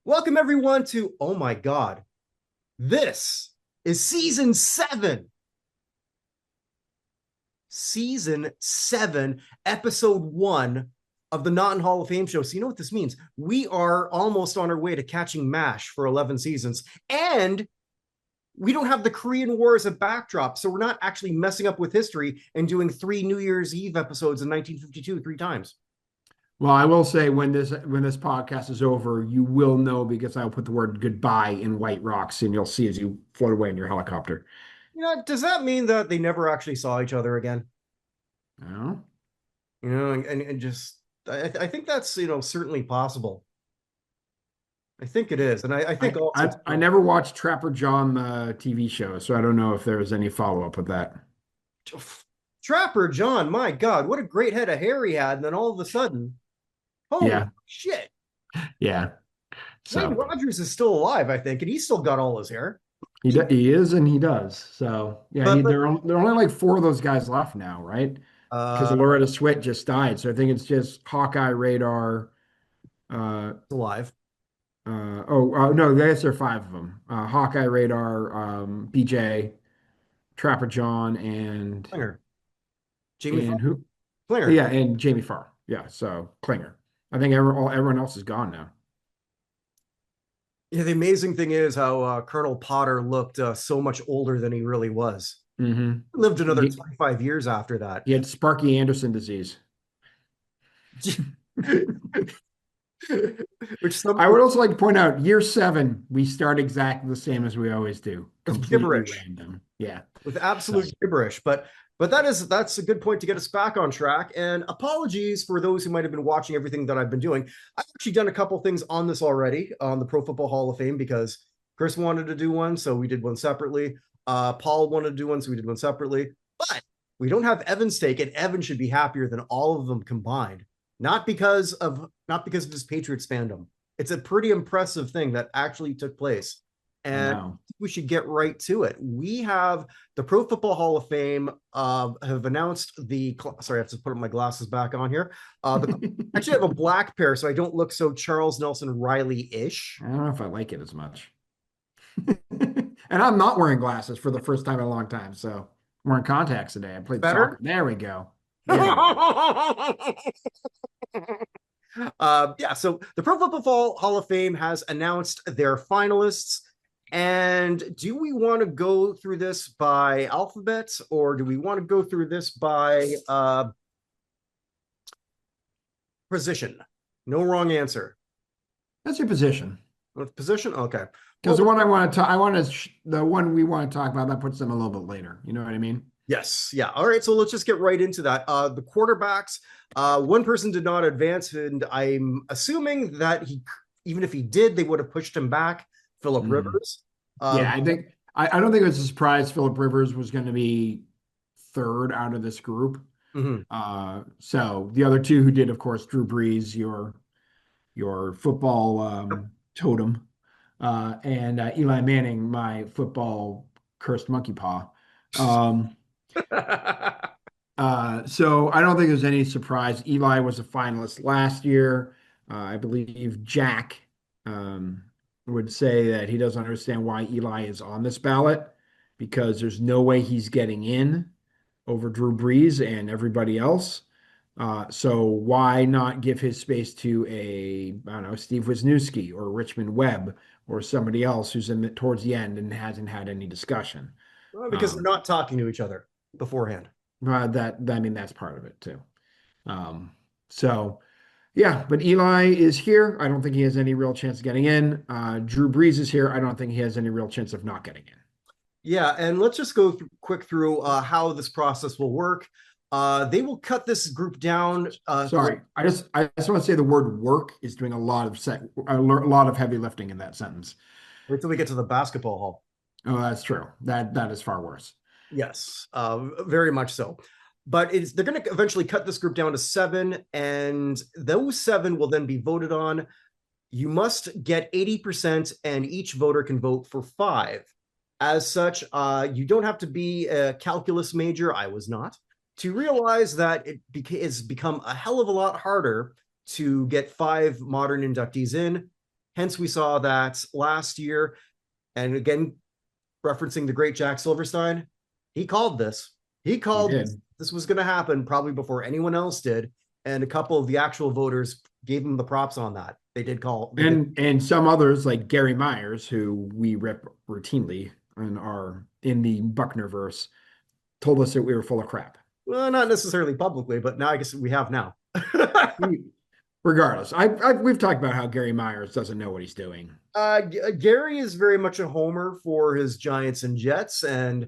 Welcome everyone to, oh my God, this is season seven, episode one of the Not in Hall of Fame show. So you know what this means? We are almost on our way to catching MASH for 11 seasons. And we don't have the Korean War as a backdrop. So we're not actually messing up with history and doing three New Year's Eve episodes in 1952 three times. Well, I will say when this podcast is over, you will know because I'll put the word goodbye in white rocks and you'll see as you float away in your helicopter. Does that mean that they never actually saw each other again? Oh, And just I think that's certainly possible. I think it is, and I think I, also I I never watched Trapper John the TV show, so I don't know if there was any follow-up with that. Trapper John. My God, what a great head of hair he had, and then all of a sudden, holy Yeah, shit! yeah. Wayne So Rogers is still alive, I think, and he's still got all his hair. he is and he does. So yeah, But there are only like four of those guys left now, right? Because uh, Loretta Swit just died, so I think it's just Hawkeye, Radar. Uh, alive. no, I guess there are five of them. Hawkeye, Radar, BJ, Trapper John, Klinger, Jamie and Foxx, who? Klinger. Yeah, and Jamie Farr. Yeah, so Klinger. I think everyone else is gone now. Yeah, the amazing thing is how Colonel Potter looked so much older than he really was. He lived another He, 25 years after that. he had Sparky Anderson disease. Which some I would also like to point out, year seven, we start exactly the same as we always do, with completely gibberish. random. Yeah. With So, absolute gibberish. But that's a good point to get us back on track. And apologies for those who might have been watching everything that I've been doing. I've actually done a couple things on this already on the Pro Football Hall of Fame because Chris wanted to do one, so we did one separately. Paul wanted to do one, so we did one separately. But we don't have Evan's take, and Evan should be happier than all of them combined. Not because of his Patriots fandom. It's a pretty impressive thing that actually took place. I And know. we should get right to it. We have the Pro Football Hall of Fame have announced sorry, I have to put my glasses back on here. Actually, I have a black pair, so I don't look so Charles Nelson Riley-ish. I don't know if I like it as much. And I'm not wearing glasses for the first time in a long time. So I'm wearing contacts today. I played soccer. Better. There we go. There we go. Yeah, so the Pro Football Hall of Fame has announced their finalists. And do we want to go through this by alphabet, or do we want to go through this by position? No wrong answer. That's your position. With position? Okay. Because Well, the one the one we want to talk about, that puts them a little bit later. You know what I mean? yes. Yeah. All right. So let's just get right into that. The quarterbacks, one person did not advance, and I'm assuming that even if he did, they would have pushed him back. Philip Mhm. Rivers. Yeah, I don't think it was a surprise Philip Rivers was going to be third out of this group. Mhm. So the other two who did, of course, Drew Brees, your football totem, and Eli Manning, my football cursed monkey paw. Um, so I don't think there's any surprise. Eli was a finalist last year. I believe Jack would say that he doesn't understand why Eli is on this ballot because there's no way he's getting in over Drew Brees and everybody else. So why not give his space to I don't know, Steve Wisniewski or Richmond Webb or somebody else who's towards the end and hasn't had any discussion? Well, because they're Um, not talking to each other beforehand. I mean, that's part of it too. Um, so yeah, but Eli is here. I don't think he has any real chance of getting in. Drew Brees is here. I don't think he has any real chance of not getting in. Yeah, and let's just go quick through how this process will work. They will cut this group down. Sorry, I just want to say the word work is doing a lot of heavy lifting in that sentence. Wait till we get to the basketball hall. Oh, that's true. That is far worse. Yes, very much so. But they're going to eventually cut this group down to seven, and those seven will then be voted on. You must get 80%, and each voter can vote for five. As such, you don't have to be a calculus major. I was not. To realize that it's become a hell of a lot harder to get five modern inductees in. Hence, we saw that last year. And again, referencing the great Jack Silverstein, he called this. He He called did. this was going to happen probably before anyone else did. And a couple of the actual voters gave him the props on that. They did call. They did. And some others like Gary Myers, who we rep routinely and are in the Buchner verse, told us that we were full of crap. Well, not necessarily publicly, but now I guess we have now. Regardless, we've talked about how Gary Myers doesn't know what he's doing. Gary is very much a homer for his Giants and Jets, and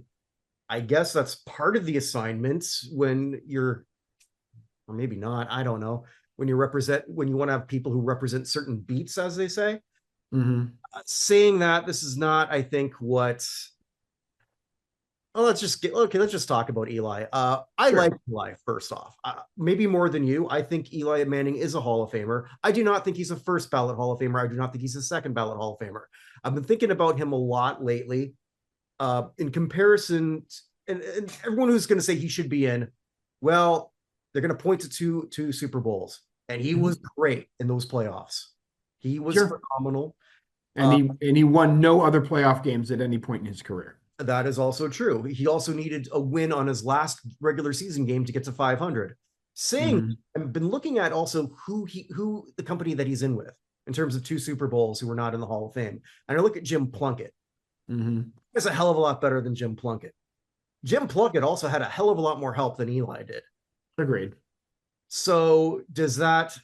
I guess that's part of the assignments when you're, or maybe not, I don't know, when you want to have people who represent certain beats, as they say. Mm-hmm. Saying that, this is not, I think, what. Well, let's just talk about Eli. I Sure. like Eli, first off. Maybe more than you. I think Eli Manning is a Hall of Famer. I do not think he's a first ballot Hall of Famer. I do not think he's a second ballot Hall of Famer. I've been thinking about him a lot lately. In comparison, and everyone who's going to say he should be in, well, they're going to point to two Super Bowls, and he was great in those playoffs. He was phenomenal. And he won no other playoff games at any point in his career. That is also true. He also needed a win on his last regular season game to get to 500. I've been looking at also who the company that he's in with in terms of two Super Bowls who were not in the Hall of Fame. And I look at Jim Plunkett. It's a hell of a lot better than Jim Plunkett. Jim Plunkett also had a hell of a lot more help than Eli did. Agreed. So does that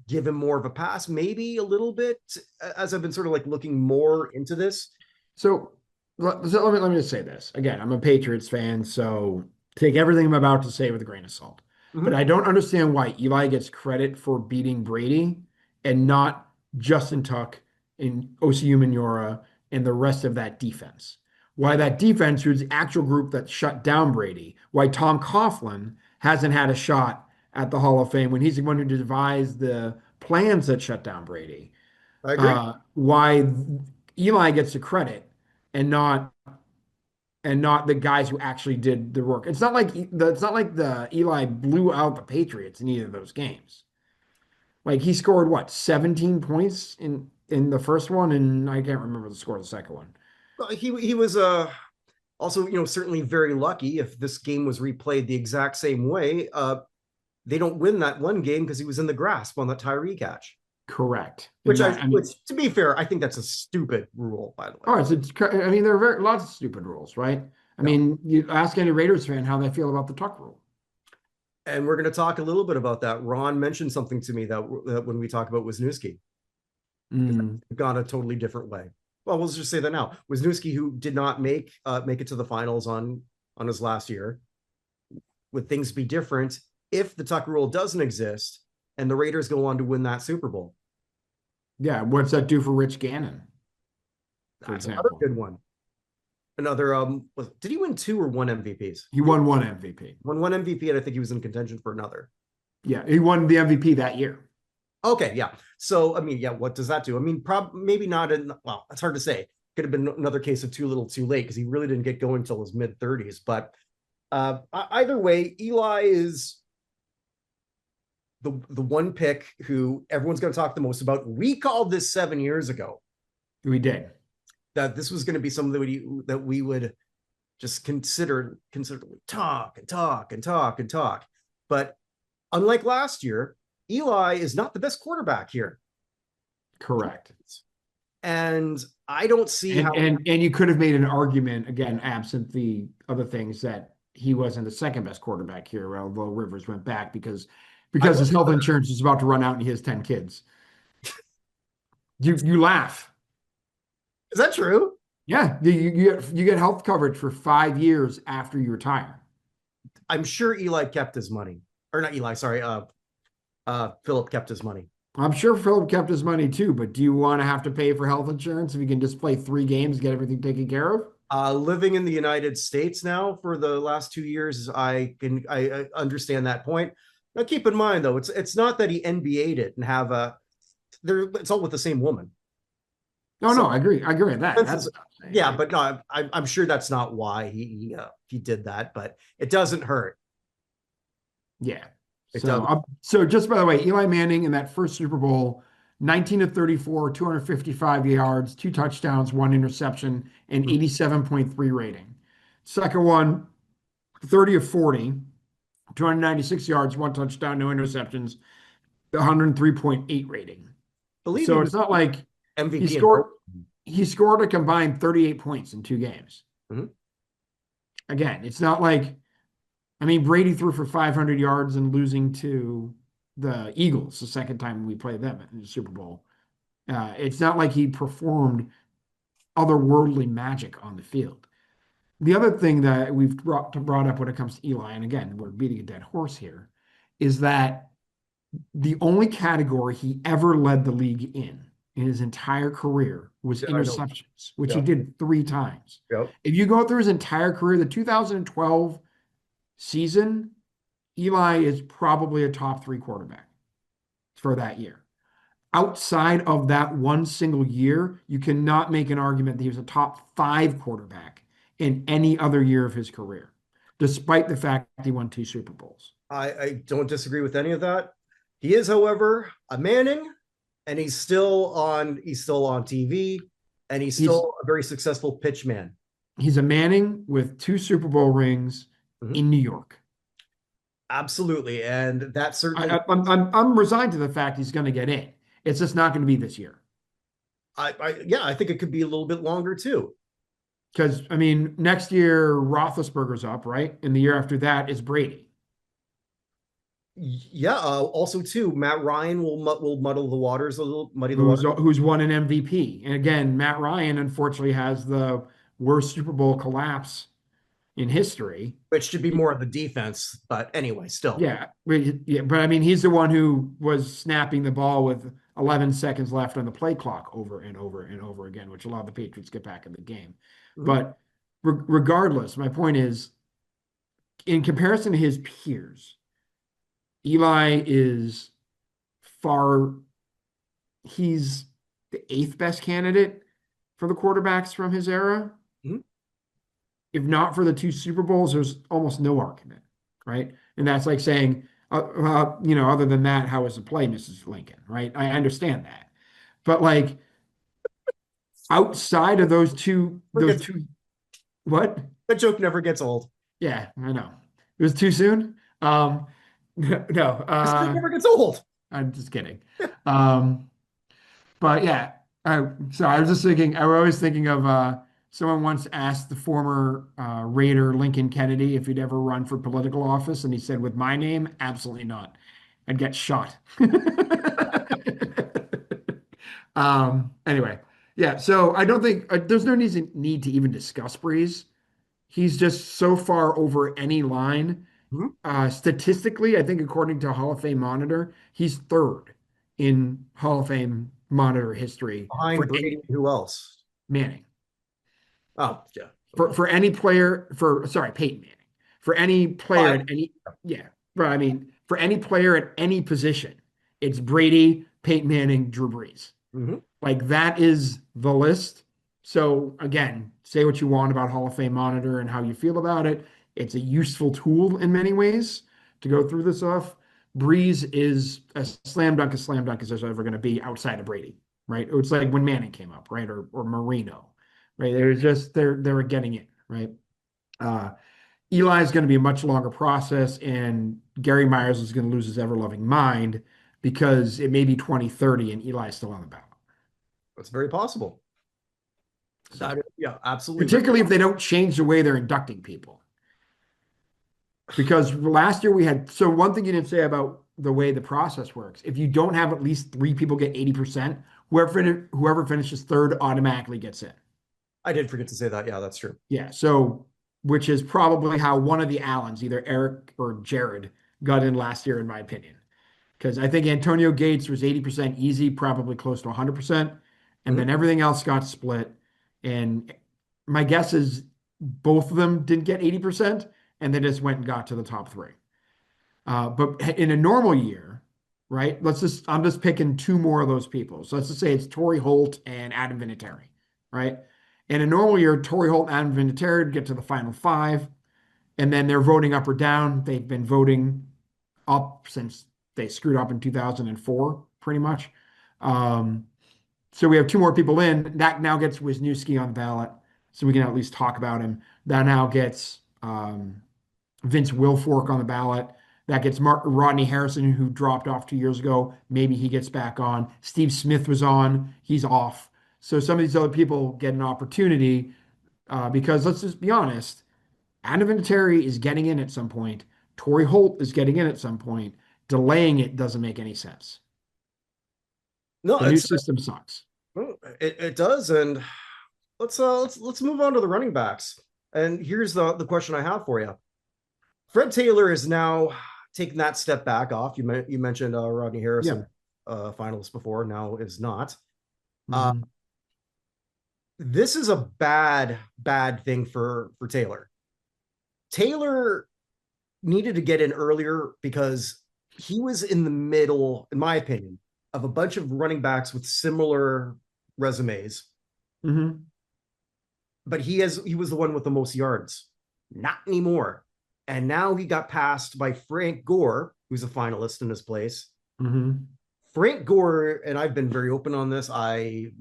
give him more of a pass? Maybe a little bit, as I've been sort of like looking more into this. So let me just say this. Again, I'm a Patriots fan, so take everything I'm about to say with a grain of salt. But I don't understand why Eli gets credit for beating Brady and not Justin Tuck and Osi Umenyiora and the rest of that defense. Why that defense was the actual group that shut down Brady. Why Tom Coughlin hasn't had a shot at the Hall of Fame when he's the one who devised the plans that shut down Brady. I agree. Why Eli gets the credit and not the guys who actually did the work. It's not like the Eli blew out the Patriots in either of those games. Like he scored what, 17 points in the first one, and I can't remember the score of the second one. Well, he was also certainly very lucky. If this game was replayed the exact same way, they don't win that one game because he was in the grasp on that Tyree catch. Correct. Which to be fair, I think that's a stupid rule, by the way. Oh, I mean, there are lots of stupid rules, right? I mean, you ask any Raiders fan how they feel about the Tuck rule. And we're going to talk a little bit about that. Ron mentioned something to me that when we talk about Wisniewski, gone a totally different way. Well, let's just say that now. Wisniewski, who did not make it to the finals on his last year, would things be different if the Tuck rule doesn't exist and the Raiders go on to win that Super Bowl? Yeah, what's that do for Rich Gannon? That's another good one. Another did he win 2 or 1 MVPs? He won 1 MVP. Won 1 MVP, and I think he was in contention for another. Yeah, he won the MVP that year. Okay, yeah. So I mean, yeah, what does that do? I mean, maybe not well, it's hard to say. Could have been another case of too little too late because he really didn't get going until his mid-30s. But either way, Eli is the one pick who everyone's going to talk the most about. We called this 7 years ago. We did. That this was going to be something that we would just consider talk. But unlike last year, Eli is not the best quarterback here. Correct. And I don't see how. And you could have made an argument, again, absent the other things, that he wasn't the second best quarterback here, although Rivers went back because his health insurance is about to run out and he has 10 kids. You laugh. Is that true? Yeah, you get health coverage for 5 years after you retire. I'm sure Eli kept his money. Or not Eli, sorry. Philip kept his money. I'm sure Philip kept his money too, but do you want to have to pay for health insurance if you can just play 3 games, get everything taken care of? Living in the United States now for the last 2 years, I understand that point. Now, keep in mind though, it's not that he NBA'd it and it's all with the same woman. No, I agree with that. Yeah, but no, I'm sure that's not why he did that, but it doesn't hurt. Yeah. So just by the way, Eli Manning in that first Super Bowl 19 of 34, 255 yards, 2 touchdowns, 1 interception, and 87.3 rating. Second one, 30 of 40, 296 yards, 1 touchdown, no interceptions, 103.8 rating. Believe he So was it's not like he MVP in scored both. he scored a combined 38 points in 2 games. Mhm. Again, it's not like, I mean, Brady threw for 500 yards and losing to the Eagles the second time we played them in the Super Bowl. It's not like he performed otherworldly magic on the field. The other thing that we've brought up when it comes to Eli, and again, we're beating a dead horse here, is that the only category he ever led the league in his entire career was Yeah, I know. interceptions, which he Yeah. did 3 times. Yep. If you go through his entire career, the 2012 season, Eli is probably a top 3 quarterback for that year. Outside of that one single year, you cannot make an argument that he was a top 5 quarterback in any other year of his career, despite the fact he won 2 Super Bowls. I don't disagree with any of that. He is, however, a Manning, and he's still on TV, and he's He's still a very successful pitch man. he's a Manning with 2 Super Bowl rings Mhm. in New York. Absolutely, and that certainly. I'm resigned to the fact he's going to get in. It's just not going to be this year. Yeah, I think it could be a little bit longer too. Because, I mean, next year Roethlisberger's up, right? And the year after that is Brady. Yeah. Also, too, Matt Ryan will muddle the waters a little, muddy the waters, Who's won an MVP. And again, Matt Ryan unfortunately has the worst Super Bowl collapse in history. which should be more of the defense. But anyway, still. But I mean, he's the one who was snapping the ball with 11 seconds left on the play clock over and over and over again, which allowed the Patriots to get back in the game. Mhm. But regardless, my point is, in comparison to his peers, Eli is far, he's the 8th best candidate for the quarterbacks from his era. Mhm. If not for the 2 Super Bowls, there's almost no argument, right? And that's like saying, other than that, how was the play, Mrs. Lincoln, right? I understand that. But like outside of those two, what? That joke never gets old. Yeah, I know. It was too soon. No, This joke never gets old. I'm just kidding. Um, but yeah, so I was just thinking, I was always thinking of someone once asked the former Raider Lincoln Kennedy if he'd ever run for political office, and he said, with my name, absolutely not. I'd get shot. Anyway, yeah, so I don't think there's no need to even discuss Brees. He's just so far over any line. Mhm. Statistically, I think according to Hall of Fame Monitor, he's 3rd in Hall of Fame Monitor history Behind for Brady, any who else? Manning. Oh, yeah. For any player, Peyton Manning. For any player Five. at any, yeah, but I mean, for any player at any position, it's Brady, Peyton Manning, Drew Brees. Mhm. Like that is the list. So again, say what you want about Hall of Fame Monitor and how you feel about it. It's a useful tool in many ways to go through this off. Brees is a slam dunk as there's ever going to be outside of Brady, right? It's like when Manning came up, right? Or Marino, right? They were getting in, right? Uh, Eli is going to be a much longer process, and Gary Myers is going to lose his ever loving mind because it may be 2030 and Eli is still on the ballot. That's very possible. So, Yeah, absolutely. particularly if they don't change the way they're inducting people. Because last year we had, so one thing you didn't say about the way the process works, if you don't have at least 3 people get 80%, whoever finishes 3rd automatically gets in. I did forget to say that. Yeah, that's true. Yeah. So, which is probably how one of the Allens, either Eric or Jared, got in last year, in my opinion. Because I think Antonio Gates was 80% easy, probably close to 100%. And then everything else got split. And my guess is both of them didn't get 80%, and they just went and got to the top 3. But in a normal year, right? I'm just picking 2 more of those people. So let's just say it's Torry Holt and Adam Vinatieri, right? In a normal year, Torry Holt and Adam Vinatieri would get to the final 5, and then they're voting up or down. They've been voting up since they screwed up in 2004, pretty much. So we have two more people in. That now gets Wisniewski on the ballot, so we can at least talk about him. That now gets Vince Wilfork on the ballot. That gets Rodney Harrison, who dropped off 2 years ago. Maybe he gets back on. Steve Smith was on. He's off. So some of these other people get an opportunity because let's just be honest. Adam Vinatieri is getting in at some point. Torry Holt is getting in at some point. Delaying it doesn't make any sense. No, The new system sucks. it does, and let's move on to the running backs. And here's the question I have for you. Fred Taylor is now taking that step back off. You mentioned Rodney Harrison, finalist before, now is not. Mhm. This is a bad thing for Taylor. Taylor needed to get in earlier because he was in the middle, in my opinion, of a bunch of running backs with similar resumes. Mhm. But he was the one with the most yards. Not anymore. And now he got passed by Frank Gore, who's a finalist in his place. Mhm. Frank Gore, and I've been very open on this, I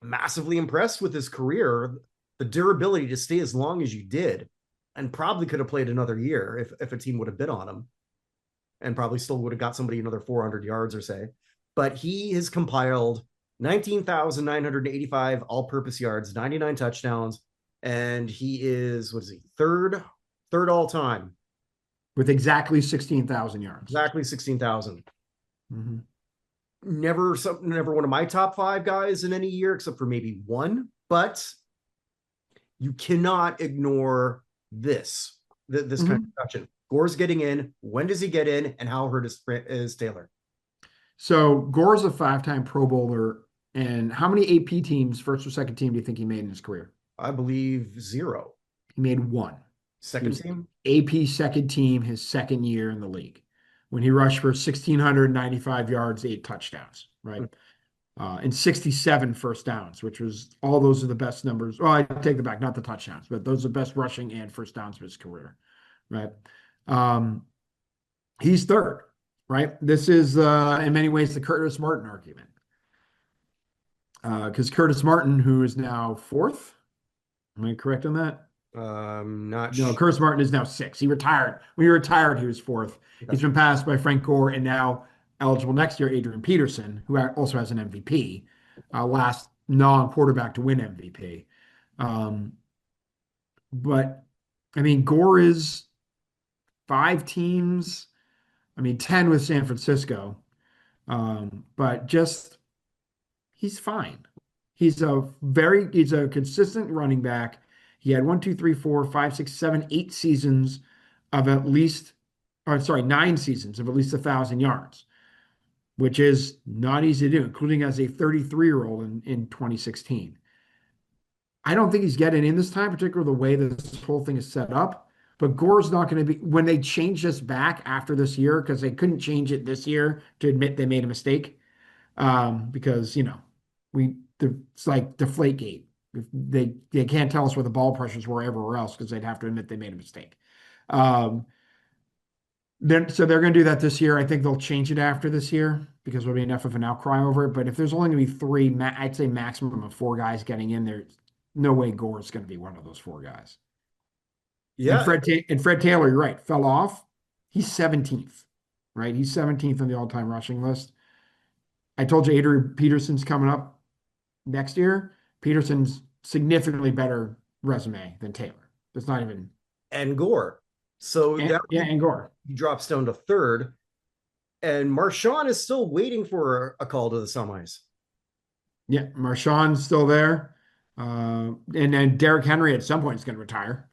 massively impressed with his career, the durability to stay as long as you did, and probably could have played another year if a team would have bid on him, and probably still would have got somebody another 400 yards or say. But he has compiled 19,985 all-purpose yards, 99 touchdowns, and he is, what is he, third all time With exactly 16,000 yards. exactly 16,000. Mm-hmm. Never one of my top 5 guys in any year, except for maybe one. But you cannot ignore this kind of production. Gore's getting in. When does he get in? And how hurt is Taylor? So Gore's a 5-time Pro Bowler. And how many AP teams, first or second team, do you think he made in his career? I believe 0. He made 1. Second team? AP second team his second year in the league when he rushed for 1,695 yards, 8 touchdowns, right? And 67 first downs, which was all those are the best numbers. Well, I take it back, not the touchdowns, but those are the best rushing and first downs of his career, right? He's third, right? This is in many ways the Curtis Martin argument. Because Curtis Martin, who is now 4th, am I correct on that? Not No, sure. Curtis Martin is now 6th. He retired. When he retired, he was 4th. He's been passed by Frank Gore and now eligible next year, Adrian Peterson, who also has an MVP, last non-quarterback to win MVP. But I mean, Gore is 5 teams. I mean, 10 with San Francisco. But just he's fine. He's a consistent running back. He had 1, 2, 3, 4, 5, 6, 7, 8 seasons of at least, or sorry, 9 seasons of at least 1,000 yards, which is not easy to do, including as a 33-year-old in 2016. I don't think he's getting in this time, particularly the way this whole thing is set up. But Gore's not going to be, when they change this back after this year, because they couldn't change it this year to admit they made a mistake. Because, it's like Deflategate. They can't tell us where the ball pressures were everywhere else because they'd have to admit they made a mistake. So they're going to do that this year. I think they'll change it after this year because there'll be enough of an outcry over it. But if there's only going to be 3, I'd say maximum of 4 guys getting in there. No way Gore is going to be one of those 4 guys. Yeah. And Fred Taylor, you're right, fell off. He's 17th, right? He's 17th on the all-time rushing list. I told you Adrian Peterson's coming up next year. Peterson's significantly better resume than Taylor. It's not even. And Gore. So and Gore. He drops down to 3rd. And Marshawn is still waiting for a call to the semis. Yeah, Marshawn's still there. And then Derrick Henry at some point is going to retire.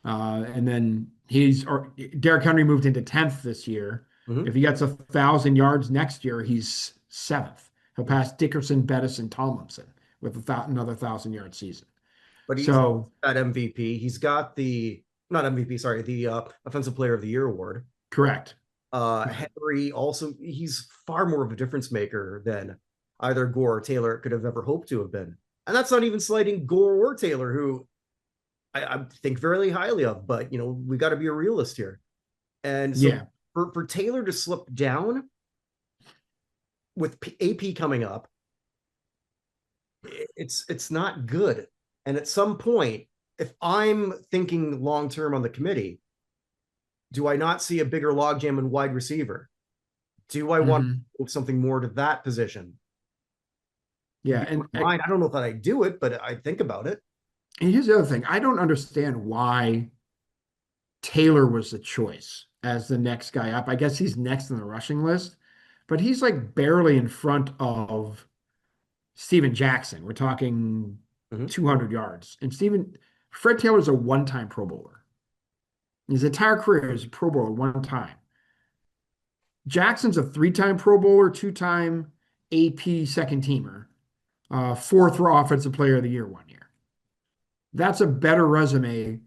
And then Derrick Henry moved into 10th this year. Mm-hmm. If he gets 1,000 yards next year, he's 7th. He'll pass Dickerson, Bettis, and Tomlinson with another 1,000-yard season. But he's at MVP. He's got the Offensive Player of the Year award. Correct. Henry also, he's far more of a difference maker than either Gore or Taylor could have ever hoped to have been. And that's not even slighting Gore or Taylor, who I think very highly of, but we got to be a realist here. And so for Taylor to slip down, with AP coming up, it's not good. And at some point, if I'm thinking long term on the committee, do I not see a bigger logjam in wide receiver? Do I want something more to that position? Yeah, and I don't know that I do it, but I think about it. And here's the other thing. I don't understand why Taylor was the choice as the next guy up. I guess he's next in the rushing list, but he's like barely in front of Steven Jackson. We're talking 200 yards. And Fred Taylor's a one-time Pro Bowler. His entire career is a Pro Bowler one time. Jackson's a three-time Pro Bowler, two-time AP second teamer, fourth raw offensive player of the year 1 year. That's a better resume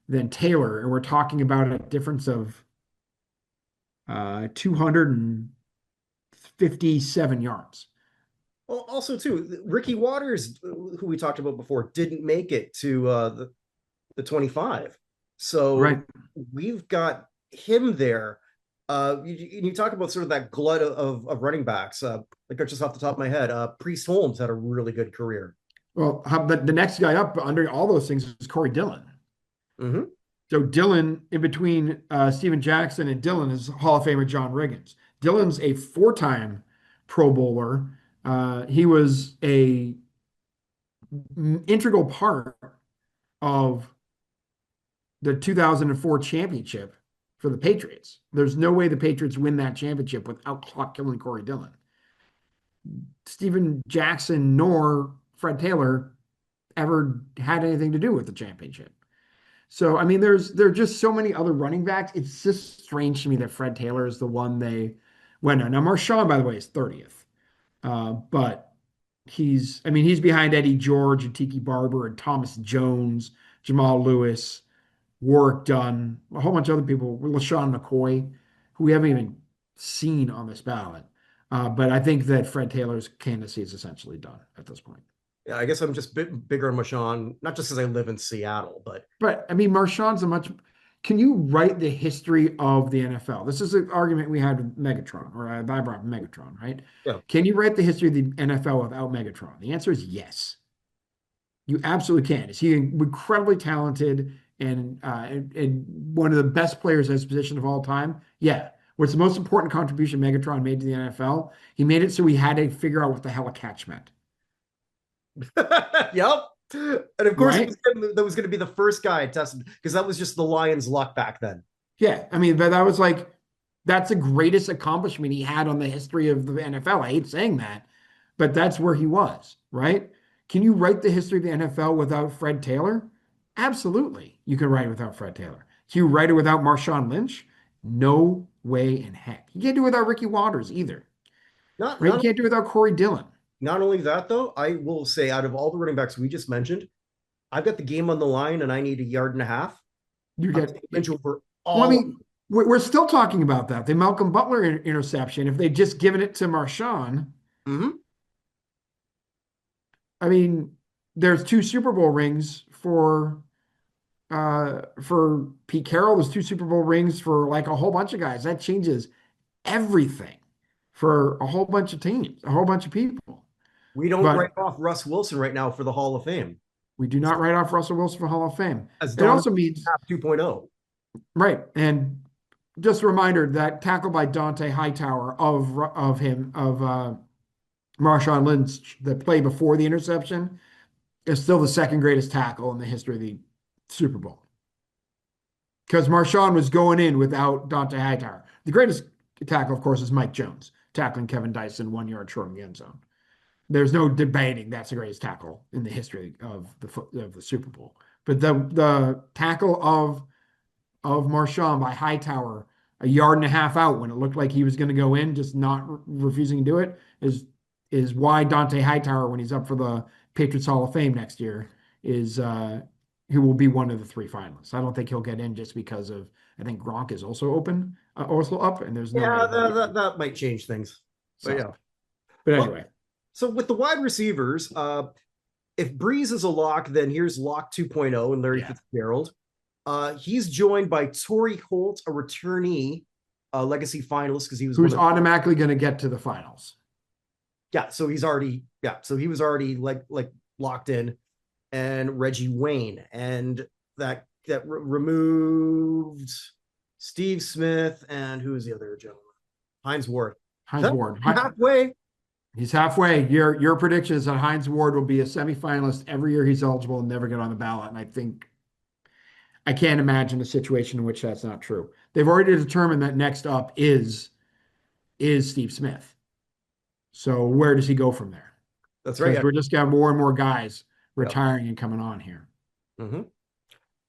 than Taylor, and we're talking about a difference of 257 yards. Well, also too, Ricky Watters, who we talked about before, didn't make it to the 25. So we've got him there. You talk about sort of that glut of running backs. Like just off the top of my head, Priest Holmes had a really good career. Well, but the next guy up under all those things is Corey Dillon. So Dillon, in between Steven Jackson and Dillon, is Hall of Famer John Riggins. Dillon's a four-time Pro Bowler. He was a integral part of the 2004 championship for the Patriots. There's no way the Patriots win that championship without clock killing Corey Dillon. Steven Jackson nor Fred Taylor ever had anything to do with the championship. So, I mean, there are just so many other running backs. It's just strange to me that Fred Taylor is the one they went on. Now, Marshawn, by the way, is 30th. But he's behind Eddie George and Tiki Barber and Thomas Jones, Jamal Lewis, Warwick Dunn, a whole bunch of other people, LaShawn McCoy, who we haven't even seen on this ballot. But I think that Fred Taylor's candidacy is essentially done at this point. Yeah, I guess I'm just a bit bigger on Marshawn, not just because I live in Seattle, but I mean, Marshawn's can you write the history of the NFL? This is an argument we had with Megatron, or I brought Megatron, right? Yeah. Can you write the history of the NFL without Megatron? The answer is yes. You absolutely can. Is he incredibly talented and one of the best players at his position of all time? Yeah. What's the most important contribution Megatron made to the NFL? He made it so we had to figure out what the hell a catch meant. Yep. And of course, that was going to be the first guy tested because that was just the Lions' luck back then. Yeah. I mean, but that was that's the greatest accomplishment he had on the history of the NFL. I hate saying that, but that's where he was, right? Can you write the history of the NFL without Fred Taylor? Absolutely. You can write it without Fred Taylor. Can you write it without Marshawn Lynch? No way in heck. You can't do it without Ricky Watters either. You can't do it without Corey Dillon. Not only that, though, I will say out of all the running backs we just mentioned, I've got the game on the line and I need 1.5 yards. You get Lynch over all. Well, I mean, we're still talking about that. The Malcolm Butler interception, if they'd just given it to Marshawn. I mean, there's 2 Super Bowl rings for Pete Carroll. There's 2 Super Bowl rings for like a whole bunch of guys. That changes everything for a whole bunch of teams, a whole bunch of people. We don't write off Russ Wilson right now for the Hall of Fame. We do not write off Russell Wilson for Hall of Fame. It also means 2.0. Right. And just a reminder that tackle by Dante Hightower of Marshawn Lynch, the play before the interception, is still the second greatest tackle in the history of the Super Bowl. Because Marshawn was going in without Dante Hightower. The greatest tackle, of course, is Mike Jones, tackling Kevin Dyson 1 yard short in the end zone. There's no debating that's the greatest tackle in the history of the Super Bowl. But the tackle of Marshawn by Hightower 1.5 yards out when it looked like he was going to go in, just not refusing to do it, is why Dante Hightower, when he's up for the Patriots Hall of Fame next year, is who will be one of the 3 finalists. I don't think he'll get in just because of, I think Gronk is also up, and there's no. Yeah, that might change things. But yeah. But anyway. So with the wide receivers, if Brees is a lock, then here's lock 2.0 and Larry Fitzgerald. He's joined by Torry Holt, a returnee, legacy finalist, because he was who's automatically going to get to the finals. Yeah, so he's already so he was already like locked in, and Reggie Wayne, and that removed Steve Smith, and who's the other gentleman? Hines Ward. Hines That's Ward. halfway. He's halfway. Your prediction is that Hines Ward will be a semifinalist every year he's eligible and never get on the ballot. And I think I can't imagine a situation in which that's not true. They've already determined that next up is Steve Smith. So where does he go from there? That's right. Because Yeah. we're just got more and more guys Yep. retiring and coming on here. Mm-hmm.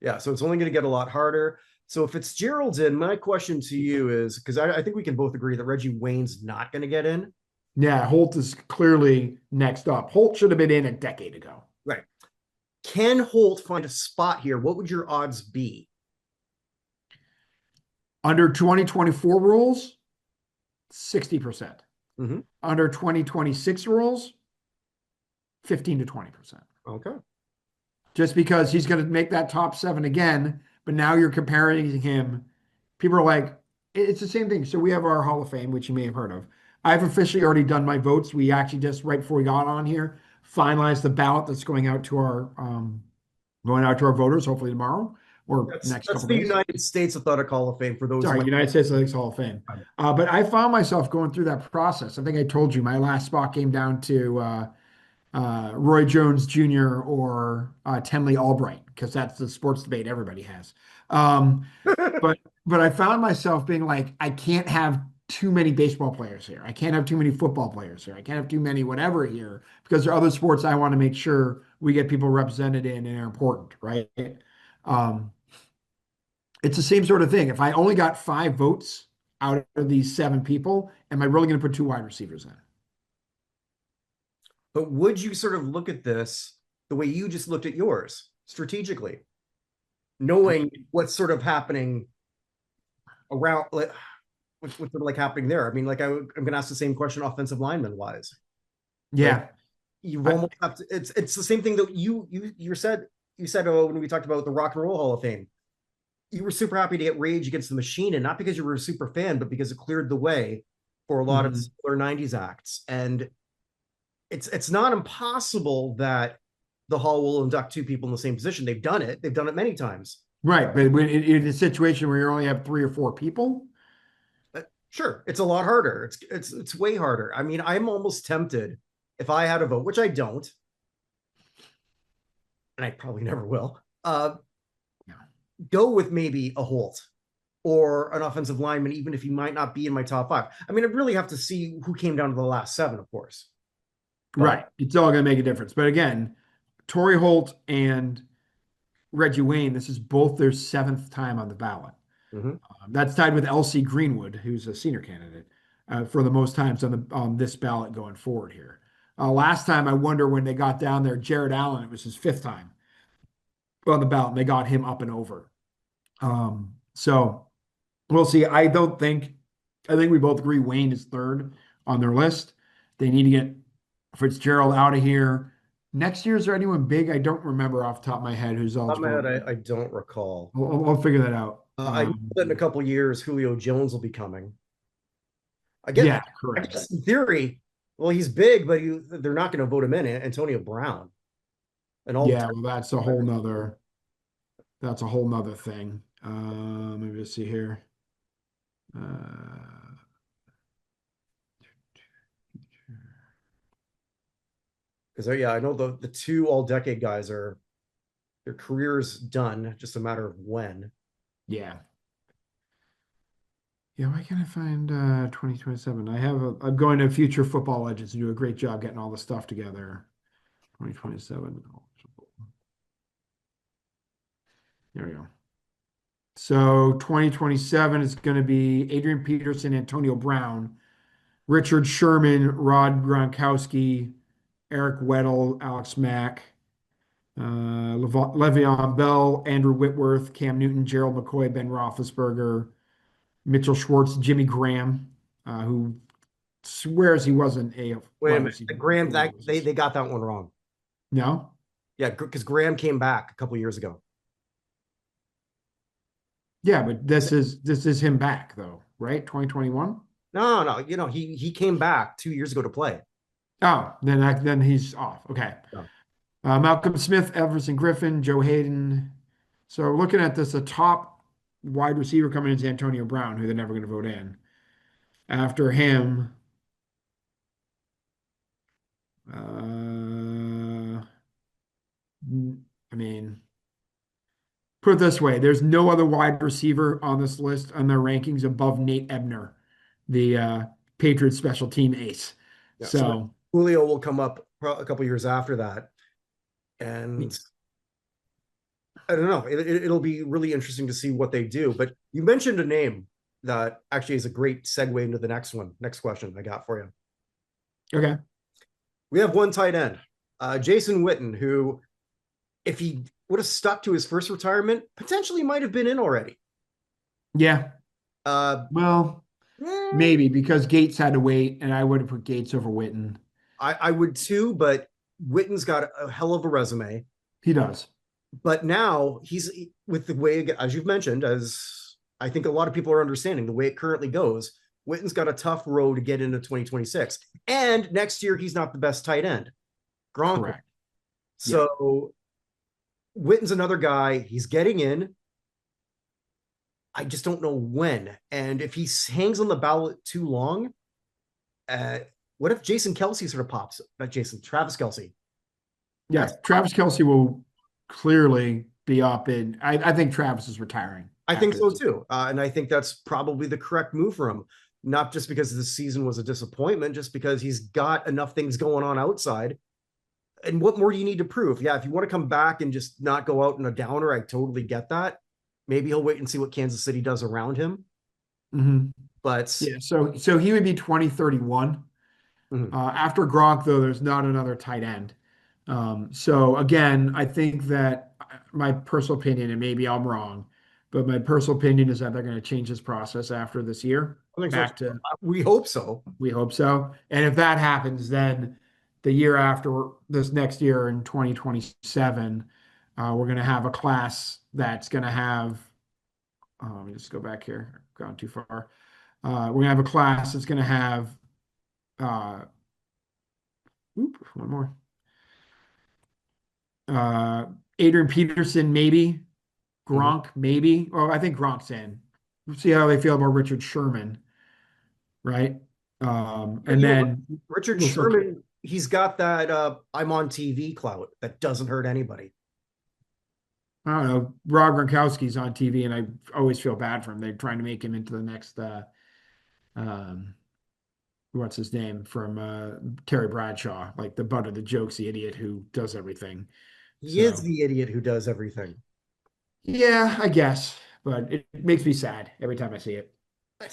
Yeah, so it's only going to get a lot harder. So if Fitzgerald's in, my question to you is, because I think we can both agree that Reggie Wayne's not going to get in. Yeah, Holt is clearly next up. Holt should have been in a decade ago. Right. Can Holt find a spot here? What would your odds be? Under 2024 rules, 60%. Mm-hmm. Under 2026 rules, 15 to 20%. Okay. Just because he's going to make that top 7 again, but now you're comparing him. People are like, it's the same thing. So we have our Hall of Fame, which you may have heard of. I've officially already done my votes. We actually just right before we got on here finalized the ballot that's going out to our voters, hopefully tomorrow or next couple That's the days. United States Athletic Hall of Fame for those. Sorry, United States Athletics Hall of Fame. But I found myself going through that process. I think I told you my last spot came down to Roy Jones Jr. or Tenley Albright, because that's the sports debate everybody has. But I found myself being like, I can't have too many baseball players here. I can't have too many football players here. I can't have too many whatever here, because there are other sports I want to make sure we get people represented in and are important, right? It's the same sort of thing. If I only got 5 votes out of these 7 people, am I really going to put 2 wide receivers in? But would you sort of look at this the way you just looked at yours, strategically, knowing what's sort of happening around, like, what's sort of like happening there? I mean, like I'm going to ask the same question offensive lineman wise. Yeah. Like, you almost have to, it's the same thing that you said when we talked about the Rock and Roll Hall of Fame. You were super happy to get Rage Against the Machine, and not because you were a super fan, but because it cleared the way for a lot of similar 90s acts. And it's not impossible that the Hall will induct 2 people in the same position. They've done it many times. Right. But when in a situation where you only have 3 or 4 people, sure, it's a lot harder. It's way harder. I mean, I'm almost tempted, if I had a vote, which I don't, and I probably never will, go with maybe a Holt or an offensive lineman, even if he might not be in my top 5. I mean, I really have to see who came down to the last 7, of course. Right. It's all going to make a difference. But again, Torry Holt and Reggie Wayne, this is both their 7th time on the ballot. That's tied with L.C. Greenwood, who's a senior candidate, for the most times on this ballot going forward here. Last time, I wonder when they got down there, Jared Allen, it was his 5th time on the ballot, and they got him up and over. So we'll see. I think we both agree Wayne is 3rd on their list. They need to get Fitzgerald out of here. Next year, is there anyone big? I don't remember off the top of my head who's eligible. I don't recall. I'll figure that out. I know that in a couple of years, Julio Jones will be coming. I guess, correct. I guess in theory, well, he's big, but they're not going to vote him in. Antonio Brown. And all well, that's a whole nother thing. Let me just see here. Because I know the 2 all-decade guys are, their careers done, just a matter of when. Yeah. Why can't I find 2027? I'm going to Future Football Legends and do a great job getting all the stuff together. 2027. There we go. So 2027 is going to be Adrian Peterson, Antonio Brown, Richard Sherman, Rod Gronkowski, Eric Weddle, Alex Mack, Le'Veon Bell, Andrew Whitworth, Cam Newton, Gerald McCoy, Ben Roethlisberger, Mitchell Schwartz, Jimmy Graham, who swears he wasn't a wait a minute. Graham, they got that one wrong. No? Yeah, because Graham came back a couple years ago. Yeah, but this is him back though, right? 2021? No, he came back 2 years ago to play. Oh, then he's off. Okay. No. Malcolm Smith, Everson Griffin, Joe Hayden. So looking at this, the top wide receiver coming in is Antonio Brown, who they're never going to vote in. After him, I mean, put it this way, there's no other wide receiver on this list on their rankings above Nate Ebner, the Patriots special team ace. Yeah. So So Julio will come up a couple years after that. And I don't know. It'll be really interesting to see what they do. But you mentioned a name that actually is a great segue into the next one. Next question I got for you. okay. We have one tight end, Jason Witten, who, if he would have stuck to his first retirement, potentially might have been in already. Yeah. Uh, Well, eh, maybe because Gates had to wait, and I would have put Gates over Witten. I would too, but Witten's got a hell of a resume. He does. But now he's with the way, as you've mentioned, as I think a lot of people are understanding, the way it currently goes, Witten's got a tough road to get into 2026. And next year, he's not the best tight end. Gronk. Correct. Yeah. So Witten's another guy. He's getting in. I just don't know when. And if he hangs on the ballot too long, what if Jason Kelsey sort of pops? Not Jason, Travis Kelsey. Yeah. Travis Kelsey will clearly be up in. I think Travis is retiring. I think after so this. too. And I think that's probably the correct move for him. Not just because this season was a disappointment, just because he's got enough things going on outside. And what more do you need to prove? Yeah, if you want to come back and just not go out in a downer, I totally get that. Maybe he'll wait and see what Kansas City does around him. Mm-hmm. But Yeah. So he would be 2031. mhm. After Gronk, though, there's not another tight end. So again, I think that my personal opinion, and maybe I'm wrong, but my personal opinion is that they're going to change this process after this year. I think so. Back to We hope so. We hope so. And if that happens, then the year after this next year in 2027, we're going to have a class that's going to have. Let me just go back here. I've gone too far. We're going to have a class that's going to have. Uh, one more. Adrian Peterson, maybe. Mhm. Gronk, maybe. Well, I think Gronk's in. We'll see how they feel about Richard Sherman, right? But And you know, then Richard we'll see. Sherman, he's got that I'm on TV clout that doesn't hurt anybody. I don't know. Rob Gronkowski's on TV, and I always feel bad for him. They're trying to make him into the next, um, what's his name from Terry Bradshaw, like the butt of the jokes, the idiot who does everything. He is So, the idiot who does everything. yeah, I guess, but it makes me sad every time I see it. Get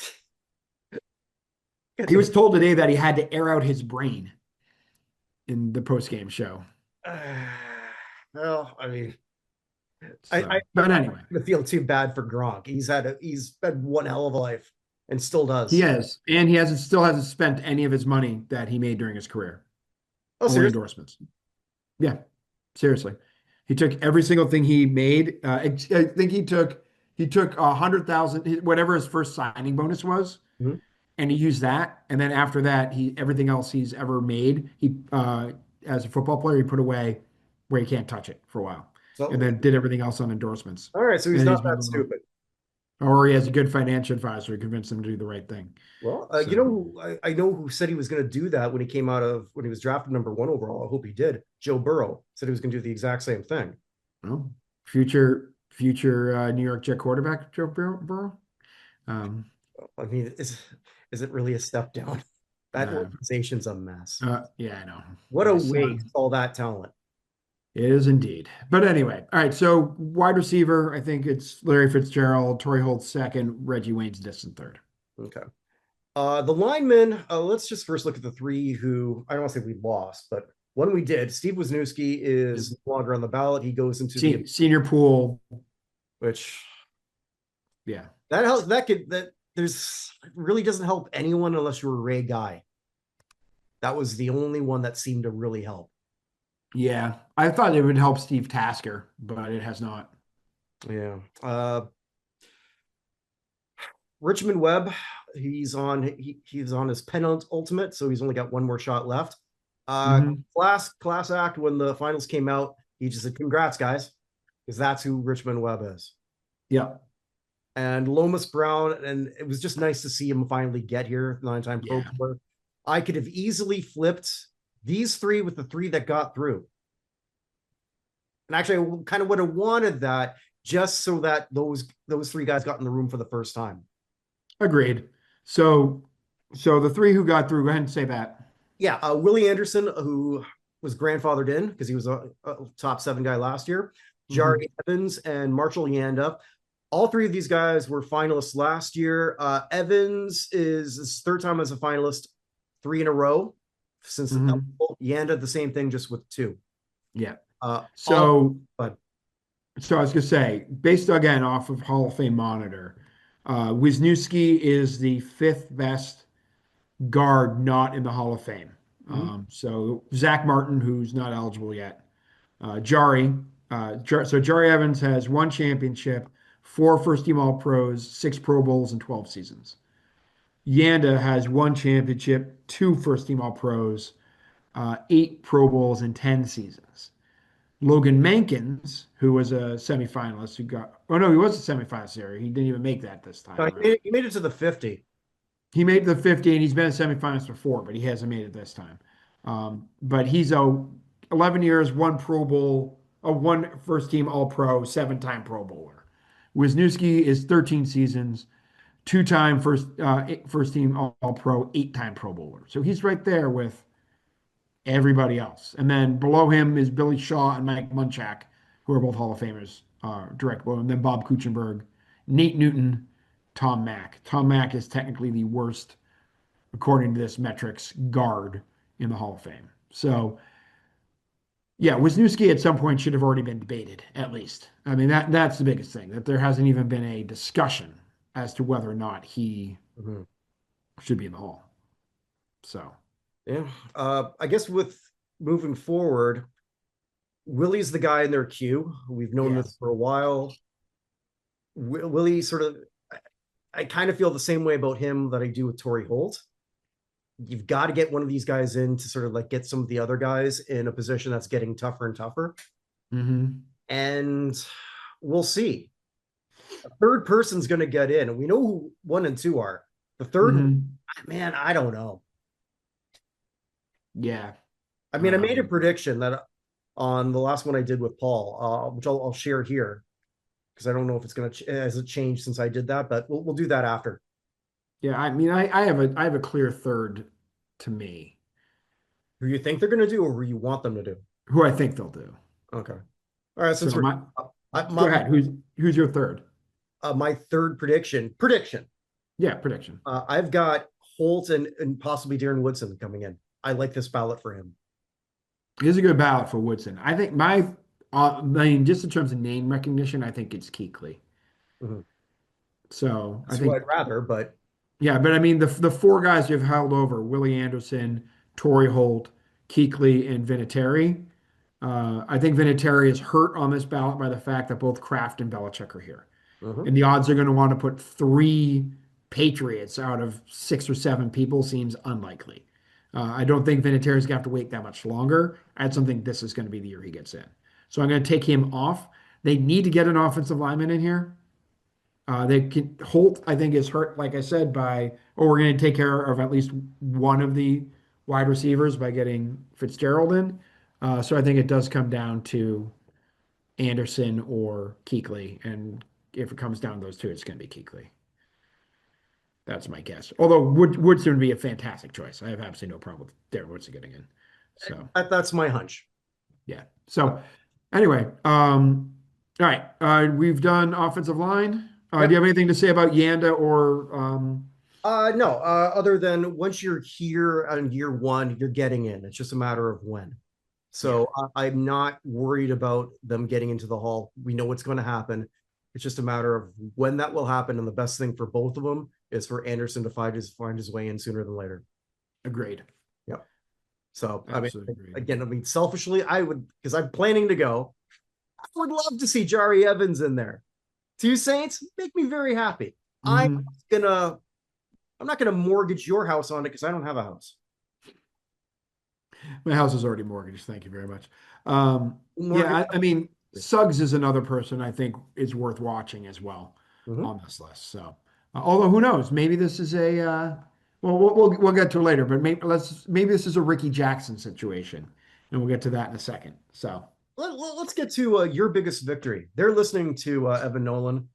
He to the was told today that he had to air out his brain in the post-game show. well, I mean, I So, but anyway, feel too bad for Gronk. He's had one hell of a life and still he does. has, and he hasn't still hasn't spent any of his money that he made during his career. Oh, Only seriously? endorsements. Yeah, seriously. He took every single thing he made. I think he took 100,000, whatever his first signing bonus was, Mhm. and he used that. And then after that, he everything else he's ever made, he as a football player, he put away where he can't touch it for a while, and So, then did everything else on endorsements. all right, so he's And not he's that moving on. stupid. Or he has a good financial advisor who convinced him to do the right thing. Well, you So, know, I know who said he was going to do that when he came out of when he was drafted number 1 overall. I hope he did. Joe Burrow said he was going to do the exact same thing. well, future New York Jet quarterback Joe Burrow. Um, I mean, is it really a step down? That uh, organization's a mess. yeah, I know. What a My waste, son. all that talent. It is indeed. But anyway, all right. So wide receiver, I think it's Larry Fitzgerald, Torry Holt second, Reggie Wayne's distant third. Okay. The linemen, let's just first look at the three who I don't want to say we lost, but one we did. Steve Wisniewski is Is no longer on the ballot. He goes into the senior pool. which Yeah. that helps that there's really doesn't help anyone unless you're a Ray guy. That was the only one that seemed to really help. Yeah. I thought it would help Steve Tasker, but it has not. Yeah. Richmond Webb, he's on his penultimate, so he's only got one more shot left. Mhm. Class act when the finals came out. He just said, "Congrats, guys," because that's who Richmond Webb is. Yeah. And Lomas Brown, and it was just nice to see him finally get here, 9-time Pro Yeah. Bowler. I could have easily flipped these three with the three that got through. And actually, I kind of would have wanted that just so that those three guys got in the room for the first time. Agreed. So, so the three who got through, go ahead and say that. Yeah, Willie Anderson, who was grandfathered in because he was a top 7 guy last year. Mhm. Jari Evans and Marshall Yanda. All three of these guys were finalists last year. Evans is his third time as a finalist, 3 in a row since Mhm. Yanda the same thing, just with 2. Yeah. All So, but so I was gonna say, based again off of Hall of Fame Monitor, Wisniewski is the fifth best guard not in the Hall of Fame. mhm. So Zach Martin, who's not eligible yet, Jari. So Jari Evans has 1 championship, 4 first team All Pros, 6 Pro Bowls, and 12 seasons. Yanda has 1 championship, 2 first team All Pros, 8 Pro Bowls, and 10 seasons. Logan Mankins, who was a semifinalist, who got, oh no, he was a semifinalist there. He didn't even make that this time around. He made it to the 50. He made the 50, and he's been a semifinalist before, but he hasn't made it this time. But he's a 11 years, 1 Pro Bowl, a 1 first team All Pro, 7-time Pro Bowler. Wisniewski is 13 seasons, 2-time first team All Pro, 8-time Pro Bowler. So he's right there with everybody else. And then below him is Billy Shaw and Mike Munchak, who are both Hall of Famers, direct below. And then Bob Kuechenberg, Nate Newton, Tom Mack. Tom Mack is technically the worst, according to this metrics, guard in the Hall of Fame. So yeah, Wisniewski at some point should have already been debated, at least. I mean, that's the biggest thing, that there hasn't even been a discussion as to whether or not he Mhm. should be in the Hall. So Yeah. I guess with moving forward, Willie's the guy in their queue. We've known yeah. this for a while. Willie sort of, I kind of feel the same way about him that I do with Torry Holt. You've got to get one of these guys in to sort of like get some of the other guys in a position that's getting tougher and tougher. Hmm. And we'll see. A third person's going to get in, and we know who 1 and 2 are. The third one, Hmm. man, I don't know. Yeah. I mean, I made a Um, prediction that on the last one I did with Paul, which I'll share here because I don't know if it's going to has it changed since I did that, but we'll do that after. yeah, I mean, I have a clear third to me, Who you think they're going to do, or who you want them to do? who I think they'll do. Okay, all right. Since So we're my Go my ahead. Who's your third? my third prediction. Yeah, prediction. I've got Holt and possibly Darren Woodson coming in. I like this ballot for him. Here's a good ballot for Woodson. I think I mean, just in terms of name recognition, I think it's Kuechly. Mhm. So I That's who think, I'd rather, but yeah, but I mean, the 4 guys you've held over, Willie Anderson, Torry Holt, Kuechly, and Vinatieri. I think Vinatieri is hurt on this ballot by the fact that both Kraft and Belichick are here. mhm. And the odds are going to want to put 3 Patriots out of 6 or 7 people seems unlikely. I don't think Vinatieri is going to have to wait that much longer. I don't think this is going to be the year he gets in. So I'm going to take him off. They need to get an offensive lineman in here. They can Holt, I think, is hurt, like I said, or we're going to take care of at least one of the wide receivers by getting Fitzgerald in. So I think it does come down to Anderson or Kuechly, and if it comes down to those two, it's going to be Kuechly. That's my guess. Although Woodson would be a fantastic choice. I have absolutely no problem with Darren Woodson getting in. So That's my hunch. yeah. So anyway, all right. We've done offensive line. Do Yep. you have anything to say about Yanda or No. Other than once you're here on year 1, you're getting in. It's just a matter of when. yeah, So I'm not worried about them getting into the hall. We know what's going to happen. It's just a matter of when that will happen. And the best thing for both of them is for Anderson to find his way in sooner than later. agreed. Yep. So, I mean, Absolutely agreed. again, I mean, selfishly, I would, because I'm planning to go, I would love to see Jari Evans in there. 2 Saints make me very happy. Hmm. I'm not gonna mortgage your house on it because I don't have a house. My house is already mortgaged. Thank you very much. Yeah, Morgan. I mean, Suggs is another person I think is worth watching as well Mhm. on this list. So, although who knows, maybe this is a well, we'll get to it later, but maybe this is a Ricky Jackson situation, and we'll get to that in a second. So, Let's get to your biggest victory. They're listening to Evan Nolan,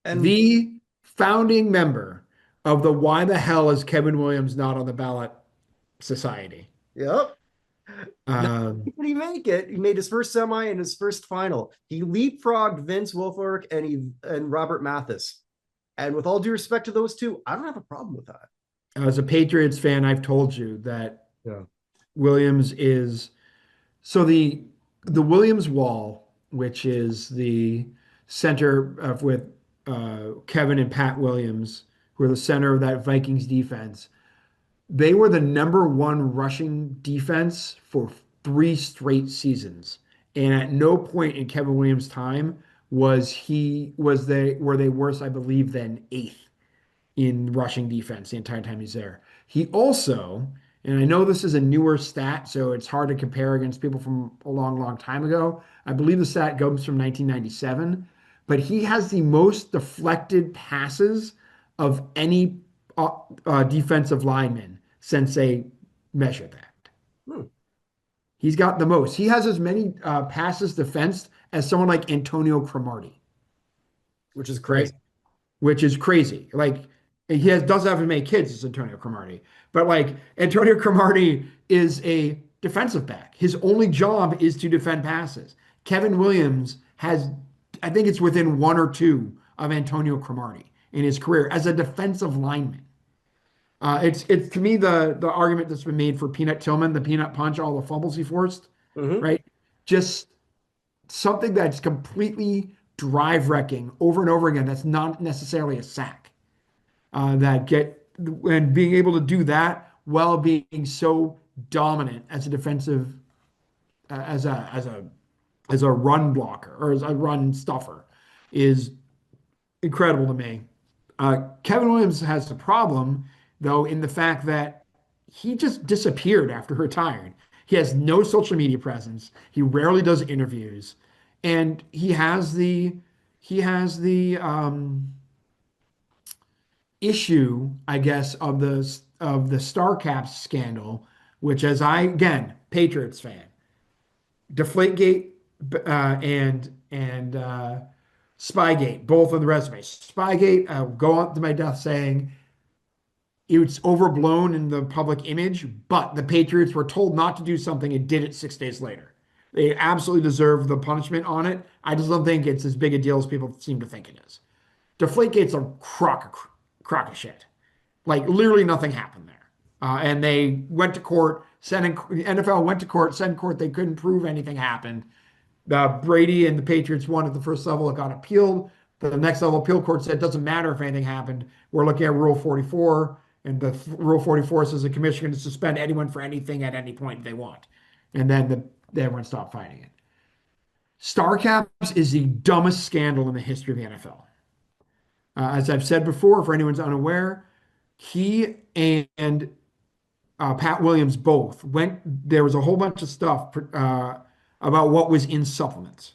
and the founding member of the Why the hell is Kevin Williams not on the ballot society? yep. Not Um, only did he make it, he made his first semi and his first final. He leapfrogged Vince Wilfork and Robert Mathis. And with all due respect to those two, I don't have a problem with that. as a Patriots fan, I've told you that Yeah. Williams is so the Williams wall, which is the center of with Kevin and Pat Williams, who are the center of that Vikings defense. They were the number one rushing defense for 3 straight seasons, and at no point in Kevin Williams' time was they were they worse, I believe, than eighth in rushing defense the entire time he's there. He also, and I know this is a newer stat, so it's hard to compare against people from a long, long time ago. I believe the stat comes from 1997, but he has the most deflected passes of any defensive lineman since they measured that. Hmm. He's got the most. He has as many passes defensed as someone like Antonio Cromartie, Which is right? crazy. Which is crazy. Like doesn't have as many kids as Antonio Cromartie, but like Antonio Cromartie is a defensive back. His only job is to defend passes. Kevin Williams has, I think it's within one or two of Antonio Cromartie in his career as a defensive lineman. It's to me the argument that's been made for Peanut Tillman, the peanut punch, all the fumbles he forced, Mhm. right? Just something that's completely drive wrecking over and over again. That's not necessarily a sack. That get and being able to do that while being so dominant as a defensive as a run blocker or as a run stuffer is incredible to me. Kevin Williams has the problem though in the fact that he just disappeared after retiring. He has no social media presence. He rarely does interviews, and he has the issue, I guess, of the Star Caps scandal, which, as I again, Patriots fan, Deflategate and Spygate, both on the resume. Spygate, go on to my death saying it's overblown in the public image, but the Patriots were told not to do something and did it 6 days later. They absolutely deserve the punishment on it. I just don't think it's as big a deal as people seem to think it is. Deflategate's a crock of shit. Like literally nothing happened there. And they went to court, the NFL went to court, said in court they couldn't prove anything happened. Brady and the Patriots won at the first level. It got appealed. The next level appeal court said it doesn't matter if anything happened. We're looking at Rule 44, and the Rule 44 says the commission can suspend anyone for anything at any point they want. And then everyone stopped fighting it. StarCaps is the dumbest scandal in the history of the NFL. As I've said before, for anyone's unaware, he and Pat Williams both went. There was a whole bunch of stuff about what was in supplements.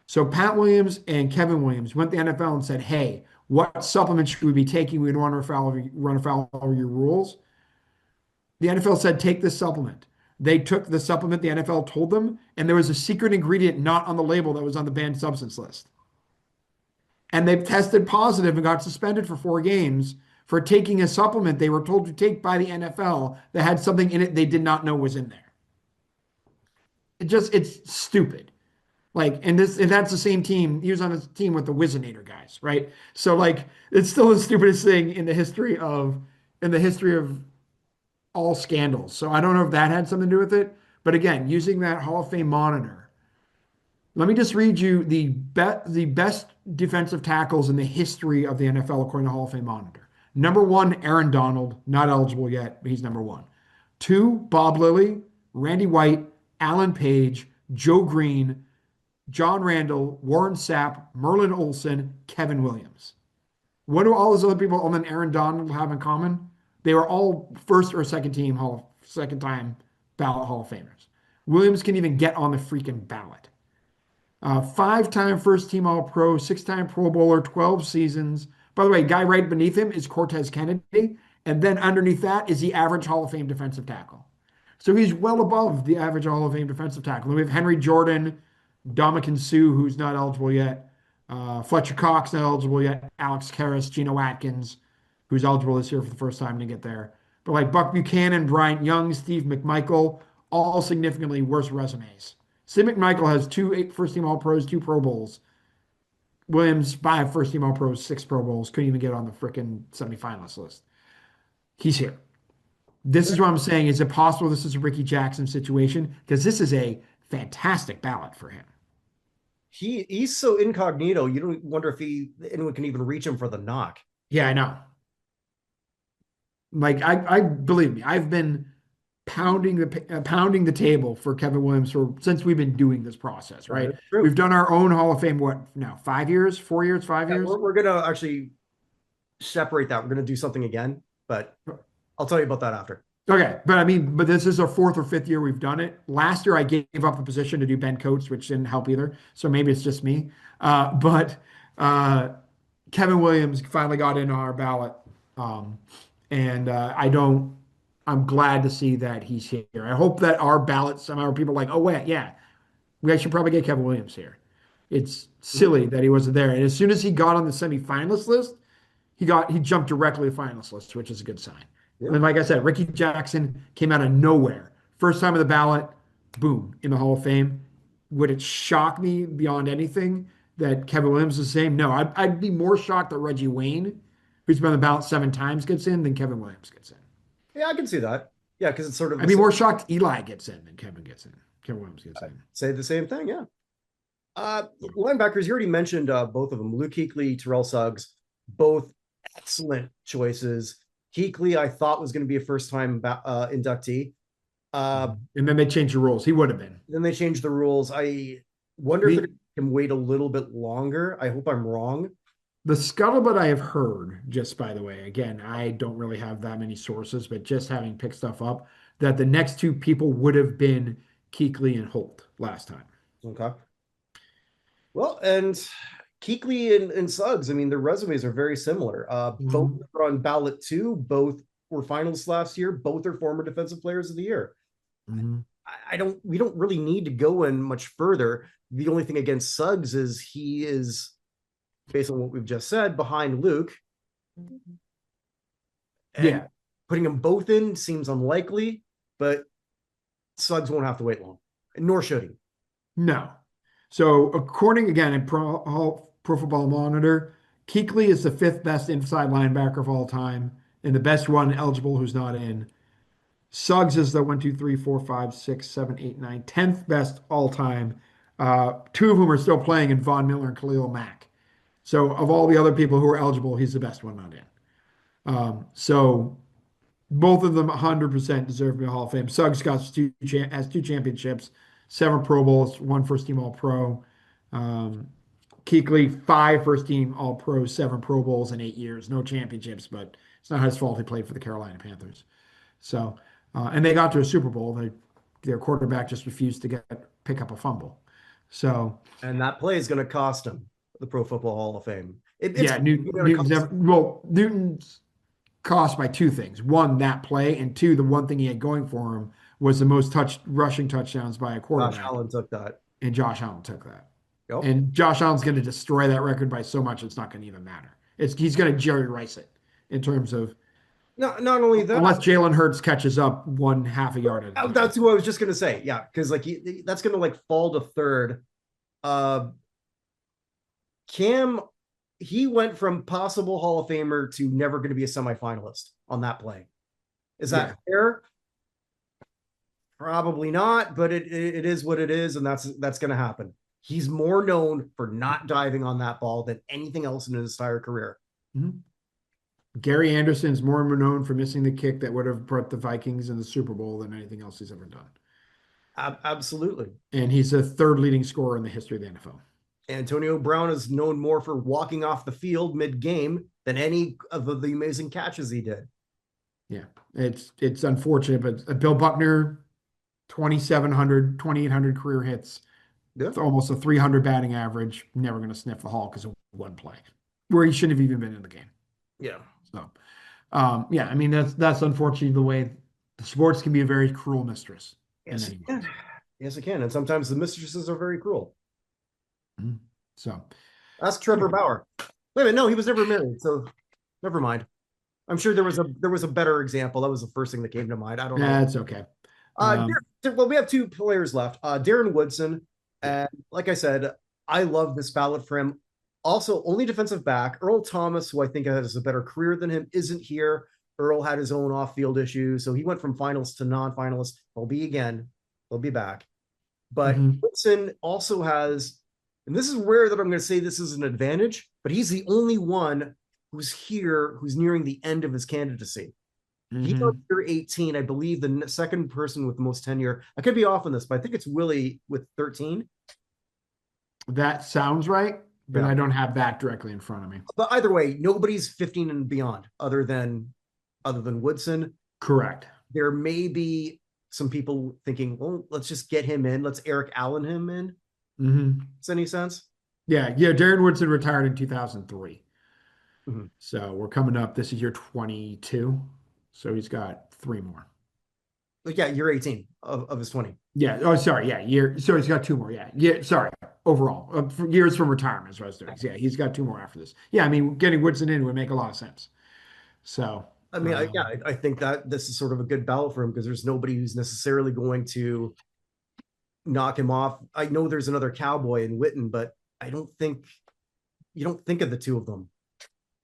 So Pat Williams and Kevin Williams went to the NFL and said, "Hey, what supplements should we be taking? We don't want to run afoul of your rules." The NFL said, "Take this supplement." They took the supplement the NFL told them, and there was a secret ingredient not on the label that was on the banned substance list. And they tested positive and got suspended for 4 games for taking a supplement they were told to take by the NFL that had something in it they did not know was in there. It's stupid. Like, and that's the same team. He was on a team with the Wizinator guys, right? So like, it's still the stupidest thing in the history of all scandals. So I don't know if that had something to do with it. But again, using that Hall of Fame monitor, let me just read you the best defensive tackles in the history of the NFL according to Hall of Fame monitor. Number one, Aaron Donald, not eligible yet, but he's number one. Two, Bob Lilly, Randy White, Alan Page, Joe Green, John Randall, Warren Sapp, Merlin Olsen, Kevin Williams. What do all those other people other than Aaron Donald have in common? They were all first or second time ballot Hall of Famers. Williams can even get on the freaking ballot. Five-time first-team All-Pro, six-time Pro Bowler, 12 seasons. By the way, guy right beneath him is Cortez Kennedy, and then underneath that is the average Hall of Fame defensive tackle. So he's well above the average Hall of Fame defensive tackle. We have Henry Jordan, Dominican Sue, who's not eligible yet, Fletcher Cox not eligible yet, Alex Karras, Geno Atkins, who's eligible this year for the first time to get there. But like Buck Buchanan, Bryant Young, Steve McMichael, all significantly worse resumes. Steve McMichael has two first-team All-Pros, two Pro Bowls. Williams, five first-team All-Pros, six Pro Bowls. Couldn't even get on the freaking semifinalist list. He's here. This is what I'm saying. Is it possible this is a Ricky Jackson situation? Because this is a fantastic ballot for him. He's so incognito. You don't wonder if anyone can even reach him for the knock. Yeah, I know. Like I believe me, I've been pounding the table for Kevin Williams since we've been doing this process, right? We've done our own Hall of Fame, what now, 5 years, 4 years, 5 years? We're gonna actually separate that. We're gonna do something again, but I'll tell you about that after. Okay, but this is our fourth or fifth year we've done it. Last year I gave up the position to do Ben Coates, which didn't help either. So maybe it's just me. But Kevin Williams finally got in on our ballot. I'm glad to see that he's here. I hope that our ballot somehow people are like, oh wait, yeah, we should probably get Kevin Williams here. It's silly that he wasn't there. And as soon as he got on the semifinalist list, he jumped directly to the finalist list, which is a good sign. Yeah. And like I said, Ricky Jackson came out of nowhere. First time on the ballot, boom, in the Hall of Fame. Would it shock me beyond anything that Kevin Williams is the same? No, I'd be more shocked that Reggie Wayne, who's been on the ballot 7 times, gets in than Kevin Williams gets in. Yeah, I can see that. Yeah, because it's sort of. I'd be more shocked Eli gets in than Kevin gets in. Kevin Williams gets in. Say the same thing, yeah. Linebackers, you already mentioned both of them. Luke Kuechly, Terrell Suggs, both excellent choices. Kuechly, I thought was going to be a first-time inductee. And then they changed the rules. He would have been. Then they changed the rules. I wonder if they can wait a little bit longer. I hope I'm wrong. The scuttlebutt I have heard, just by the way, again, I don't really have that many sources, but just having picked stuff up, that the next two people would have been Kuechly and Holt last time. Okay. Well, and Kuechly and Suggs, I mean, their resumes are very similar. Both are on ballot 2. Both were finalists last year. Both are former defensive players of the year. We don't really need to go in much further. The only thing against Suggs is he is, based on what we've just said, behind Luke. And putting them both in seems unlikely, but Suggs won't have to wait long, nor should he. No. So according, again, in Pro Football Monitor, Kuechly is the 5th best inside linebacker of all time and the best one eligible who's not in. Suggs is the 1, 2, 3, 4, 5, 6, 7, 8, 9, 10th best all time. 2 of whom are still playing in Von Miller and Khalil Mack. So of all the other people who are eligible, he's the best one not in. So both of them 100% deserve to be a Hall of Fame. Suggs has 2 championships, 7 Pro Bowls, 1 first-team All-Pro. Kuechly, 5 first-team All-Pro, 7 Pro Bowls in 8 years. No championships, but it's not his fault he played for the Carolina Panthers. So, and they got to a Super Bowl. Their quarterback just refused to pick up a fumble. So, and that play is going to cost him the Pro Football Hall of Fame. Newton's cost by 2 things. 1, that play, and 2, the one thing he had going for him was the most rushing touchdowns by a quarterback. Josh Allen took that. And Josh Allen took that. Yep. And Josh Allen's going to destroy that record by so much it's not going to even matter. He's going to Jerry Rice it in terms of not only that, unless Jalen Hurts catches up 1/2 a yard. That's who I was just going to say. Yeah, because like that's going to like fall to 3rd. Cam, he went from possible Hall of Famer to never going to be a semifinalist on that play. Is that fair? Probably not, but it is what it is, and that's going to happen. He's more known for not diving on that ball than anything else in his entire career. Gary Anderson's more known for missing the kick that would have brought the Vikings in the Super Bowl than anything else he's ever done. Absolutely. And he's the 3rd leading scorer in the history of the NFL. Antonio Brown is known more for walking off the field mid-game than any of the amazing catches he did. Yeah, it's unfortunate, but Bill Buchner 2,700, 2,800 career hits, Yeah. almost a 300 batting average. Never going to sniff the hall because of one play where he shouldn't have even been in the game. Yeah. So, yeah, I mean, that's unfortunately the way the sports can be a very cruel mistress in Yes, it many can. ways. Yes, it can. And sometimes the mistresses are very cruel. Mhm. So, Ask Trevor anyway, Bauer. Wait a minute, no, he was never married, so never mind. I'm sure there was a better example. That was the first thing that came to mind. I don't know. that's okay. Um, Well, we have two players left. Darren Woodson, and like I said, I love this ballot for him. Also, only defensive back. Earl Thomas, who I think has a better career than him, isn't here. Earl had his own off-field issues, so he went from finals to non-finalists. He'll be again. He'll be back. But mhm. Woodson also has, and this is rare that I'm going to say this is an advantage, but he's the only one who's here who's nearing the end of his candidacy. He's on Mm-hmm. year 18. I believe the second person with the most tenure. I could be off on this, but I think it's Willie with 13. That sounds right, but Yeah. I don't have that directly in front of me. But either way, nobody's 15 and beyond other than Woodson. Correct. There may be some people thinking, well, let's just get him in. Let's Eric Allen him in. Mm-hmm. Does any sense? Yeah, yeah. Darren Woodson retired in 2003. Mhm. So we're coming up. This is year 22. So he's got three more. Like, yeah, year 18 of his 20. Yeah. Oh, sorry. Yeah. Year. So he's got two more. Yeah. Yeah. Sorry. Overall, for years from retirement is what I was doing. Yeah. He's got two more after this. Yeah. I mean, getting Woodson in would make a lot of sense. So, I mean, I think that this is sort of a good battle for him because there's nobody who's necessarily going to knock him off. I know there's another cowboy in Witten, but I don't think you don't think of the two of them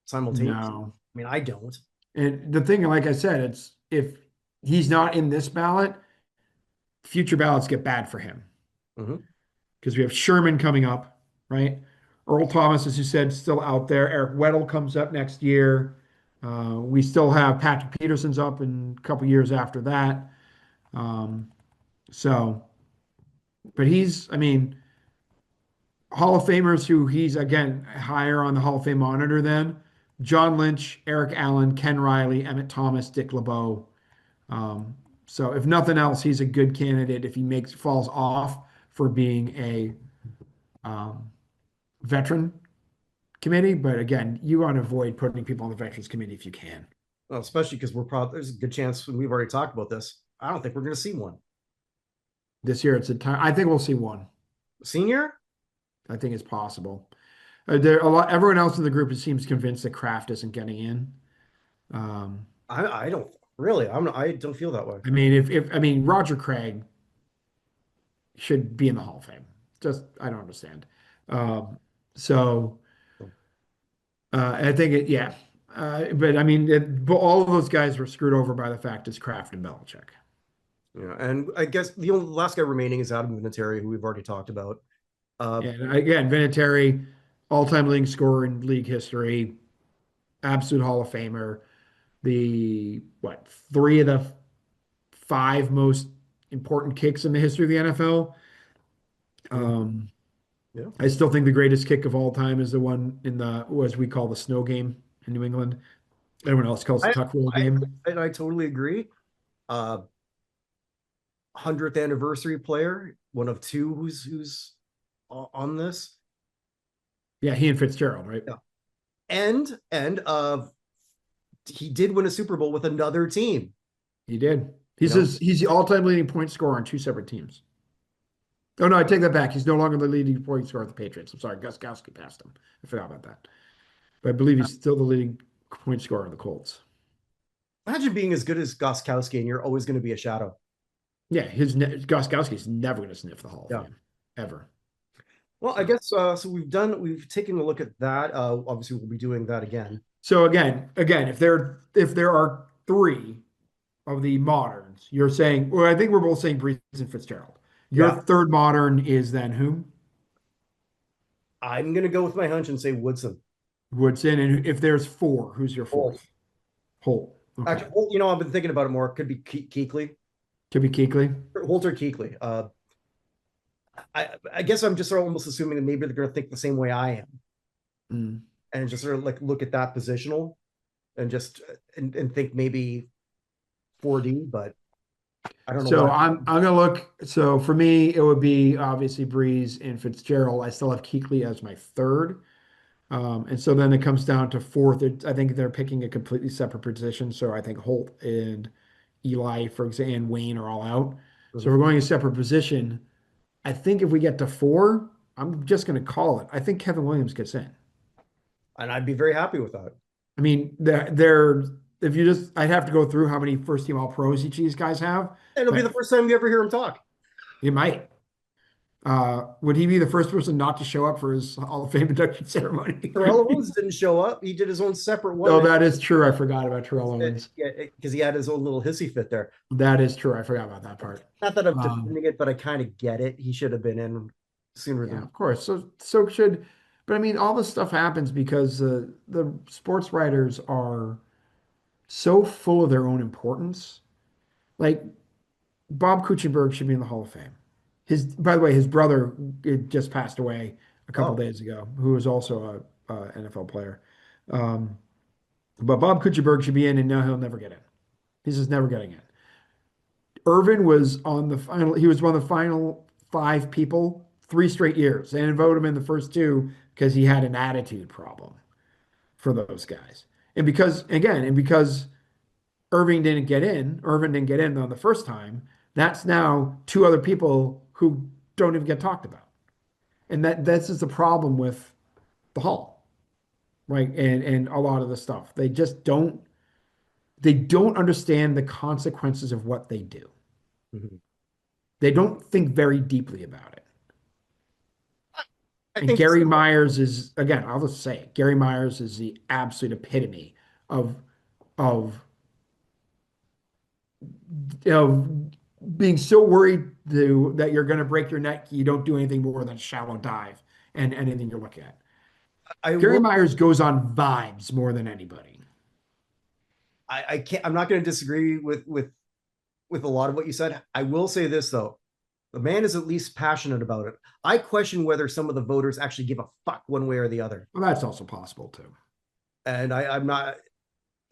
simultaneously. no. I mean, I don't. And the thing, like I said, it's if he's not in this ballot, future ballots get bad for him Mhm. because we have Sherman coming up, right? Earl Thomas, as you said, still out there. Eric Weddle comes up next year. We still have Patrick Peterson's up in a couple years after that. Um, so, but I mean, Hall of Famers who he's again higher on the Hall of Fame monitor than John Lynch, Eric Allen, Ken Riley, Emmett Thomas, Dick LeBeau. Um, so if nothing else, he's a good candidate if he falls off for being a um, veteran committee. But again, you want to avoid putting people on the veterans committee if you can. Well, especially because we're probably there's a good chance we've already talked about this. I don't think we're going to see one This year, it's a time. I think we'll see one. senior. I think it's possible. There a lot. Everyone else in the group seems convinced that Kraft isn't getting in. Um, I don't really. I don't feel that way. I mean, if I mean Roger Craig should be in the Hall of Fame. Just I don't understand. Um, so I think yeah. But I mean, but all of those guys were screwed over by the fact it's Kraft and Belichick. Yeah, and I guess the only last guy remaining is Adam Vinatieri, who we've already talked about. And again, Vinatieri, all-time leading scorer in league history, absolute Hall of Famer. The what? Three of the five most important kicks in the history of the NFL. Mhm. Um, Yeah, I still think the greatest kick of all time is the one in the, as we call the snow game in New England. Everyone else calls I it tuck rule I game. and I totally agree. 100th anniversary player, one of two who's on this. Yeah, he and Fitzgerald, right? Yeah, and he did win a Super Bowl with another team. He did. You know, He's the all-time leading point scorer on two separate teams. Oh no, I take that back. He's no longer the leading point scorer of the Patriots. I'm sorry, Gronkowski passed him. I forgot about that. But I believe he's still the leading point scorer of the Colts. imagine being as good as Gronkowski, and you're always going to be a shadow. Yeah, Gronkowski's never going to sniff the Hall of Yeah. Fame ever. Well, I So, guess so. We've taken a look at that. Obviously, we'll be doing that again. so again, if there are three of the moderns, you're saying, well, I think we're both saying Brees and Fitzgerald. Your Yeah, third modern is then who? I'm going to go with my hunch and say Woodson. Woodson. And if there's four, who's your Holt. fourth? Holt. Okay. Actually, Holt, I've been thinking about it more. It could be Kuechly, Could be Kuechly. Holt or Kuechly. I guess I'm just almost assuming that maybe they're going to think the same way I am, Mm. and just sort of like look at that positional, and just and think maybe 4D. But I don't know So why. I'm gonna look. So for me, it would be obviously Brees and Fitzgerald. I still have Kuechly as my third. And so then it comes down to fourth. I think they're picking a completely separate position. So I think Holt and Eli, for example, and Wayne are all out. So Mhm. we're going a separate position. I think if we get to four, I'm just going to call it. I think Kevin Williams gets in. And I'd be very happy with that. I mean, they're if you just, I'd have to go through how many first team All Pros each of these guys have, And it'll be the but first time you ever hear him talk. it might. Would he be the first person not to show up for his Hall of Fame induction ceremony? Terrell Owens didn't show up. He did his own separate one. Oh, that is true. I forgot about Terrell Owens. Yeah, because he had his own little hissy fit there. That is true. I forgot about that part. Not that I'm Um, defending it, but I kind of get it. He should have been in sooner yeah, than. of course. So should, but I mean, all this stuff happens because the sports writers are so full of their own importance. Like Bob Kuechenberg should be in the Hall of Fame. By the way, his brother just passed away a couple Oh, days ago, who was also a NFL player. Um, but Bob Kuechenberg should be in, and now he'll never get in. He's just never getting in. Irvin was on the final. He was one of the final five people 3 straight years. They didn't vote him in the first two because he had an attitude problem for those guys. And because Irvin didn't get in on the first time. That's now two other people who don't even get talked about. And that's just the problem with the Hall, right? And a lot of the stuff. They don't understand the consequences of what they do. mhm. They don't think very deeply about it. I And think Gary Myers is, again, I'll just say it, Gary Myers is the absolute epitome of of of being so worried that you're going to break your neck, you don't do anything more than shallow dive and anything you're looking at. I Gary will. Myers goes on vibes more than anybody. I can't. I'm not going to disagree with a lot of what you said. I will say this though: the man is at least passionate about it. I question whether some of the voters actually give a fuck one way or the other. Well, that's also possible too. And I'm not.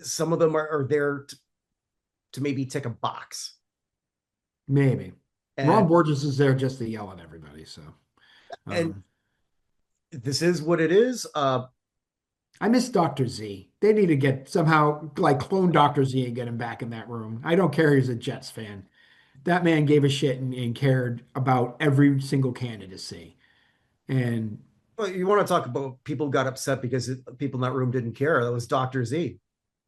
Some of them are there to maybe tick a box. Maybe. And Ron Borges is there just to yell at everybody. So and um, this is what it is. I miss Dr. Z. They need to get somehow like clone Dr. Z and get him back in that room. I don't care he's a Jets fan. That man gave a shit and cared about every single candidacy. And Well, you want to talk about people who got upset because people in that room didn't care. That was Dr. Z.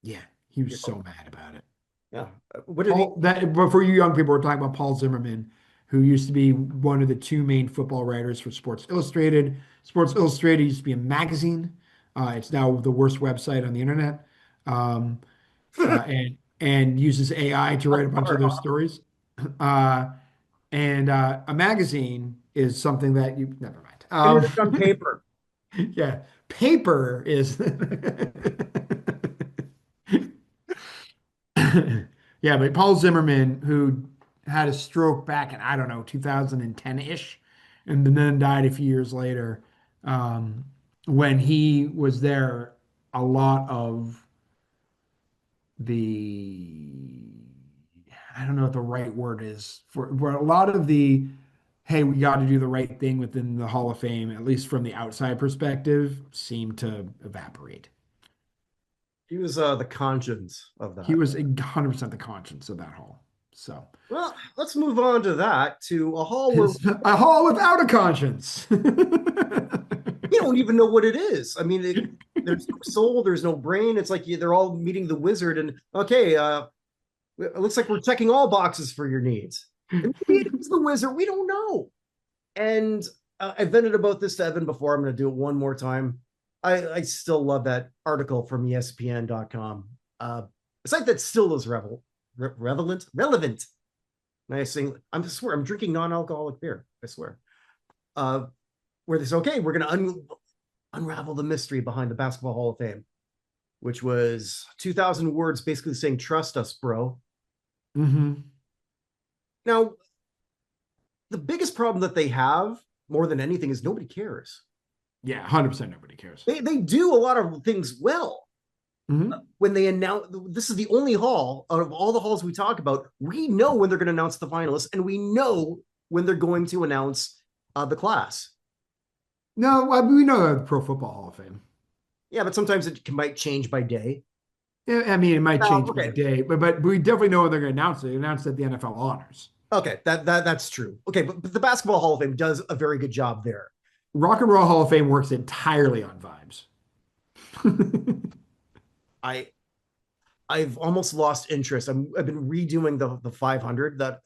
yeah, he You was so know, mad about it. yeah. What did he? But for you young people, we're talking about Paul Zimmerman, who used to be one of the two main football writers for Sports Illustrated. Sports Illustrated used to be a magazine. It's now the worst website on the internet, um, and uses AI to write a bunch of their stories. Uh, and a magazine is something that you never mind. Internet on paper. Yeah, paper is. Yeah, but Paul Zimmerman, who had a stroke back in, I don't know, 2010-ish, and then died a few years later. Um, when he was there, a lot of the, I don't know what the right word is for a lot of the, hey, we got to do the right thing within the Hall of Fame, at least from the outside perspective, seemed to evaporate. He was the conscience of He that. was 100% the conscience of that hall. So Well, let's move on to that, to a hall where it's a hall without a conscience. you don't even know what it is. I mean, there's no soul, there's no brain. It's like they're all meeting the wizard, and okay, it looks like we're checking all boxes for your needs. And maybe it is the wizard. We don't know. And I've vented about this to Evan before. I'm going to do it one more time. I still love that article from ESPN.com. A site that still is relevant. Nice thing. I swear, I'm drinking non-alcoholic beer. I swear. Uh, where they say, okay, we're going to unravel the mystery behind the Basketball Hall of Fame, which was 2,000 words basically saying, trust us, bro. Mm-hmm. Now, the biggest problem that they have more than anything is nobody cares. Yeah, 100% nobody cares. They do a lot of things well. Hmm. When they announce, this is the only hall out of all the halls we talk about, we know when they're going to announce the finalists, and we know when they're going to announce the class. No, we know the Pro Football Hall of Fame. Yeah, but sometimes might change by day. Yeah, I mean, it might change by Okay, day, but we definitely know when they're going to announce it. They announced at the NFL honors. okay, that's true. Okay, but the Basketball Hall of Fame does a very good job there. Rock and Roll Hall of Fame works entirely on vibes. I I've almost lost interest. I've been redoing the 500 that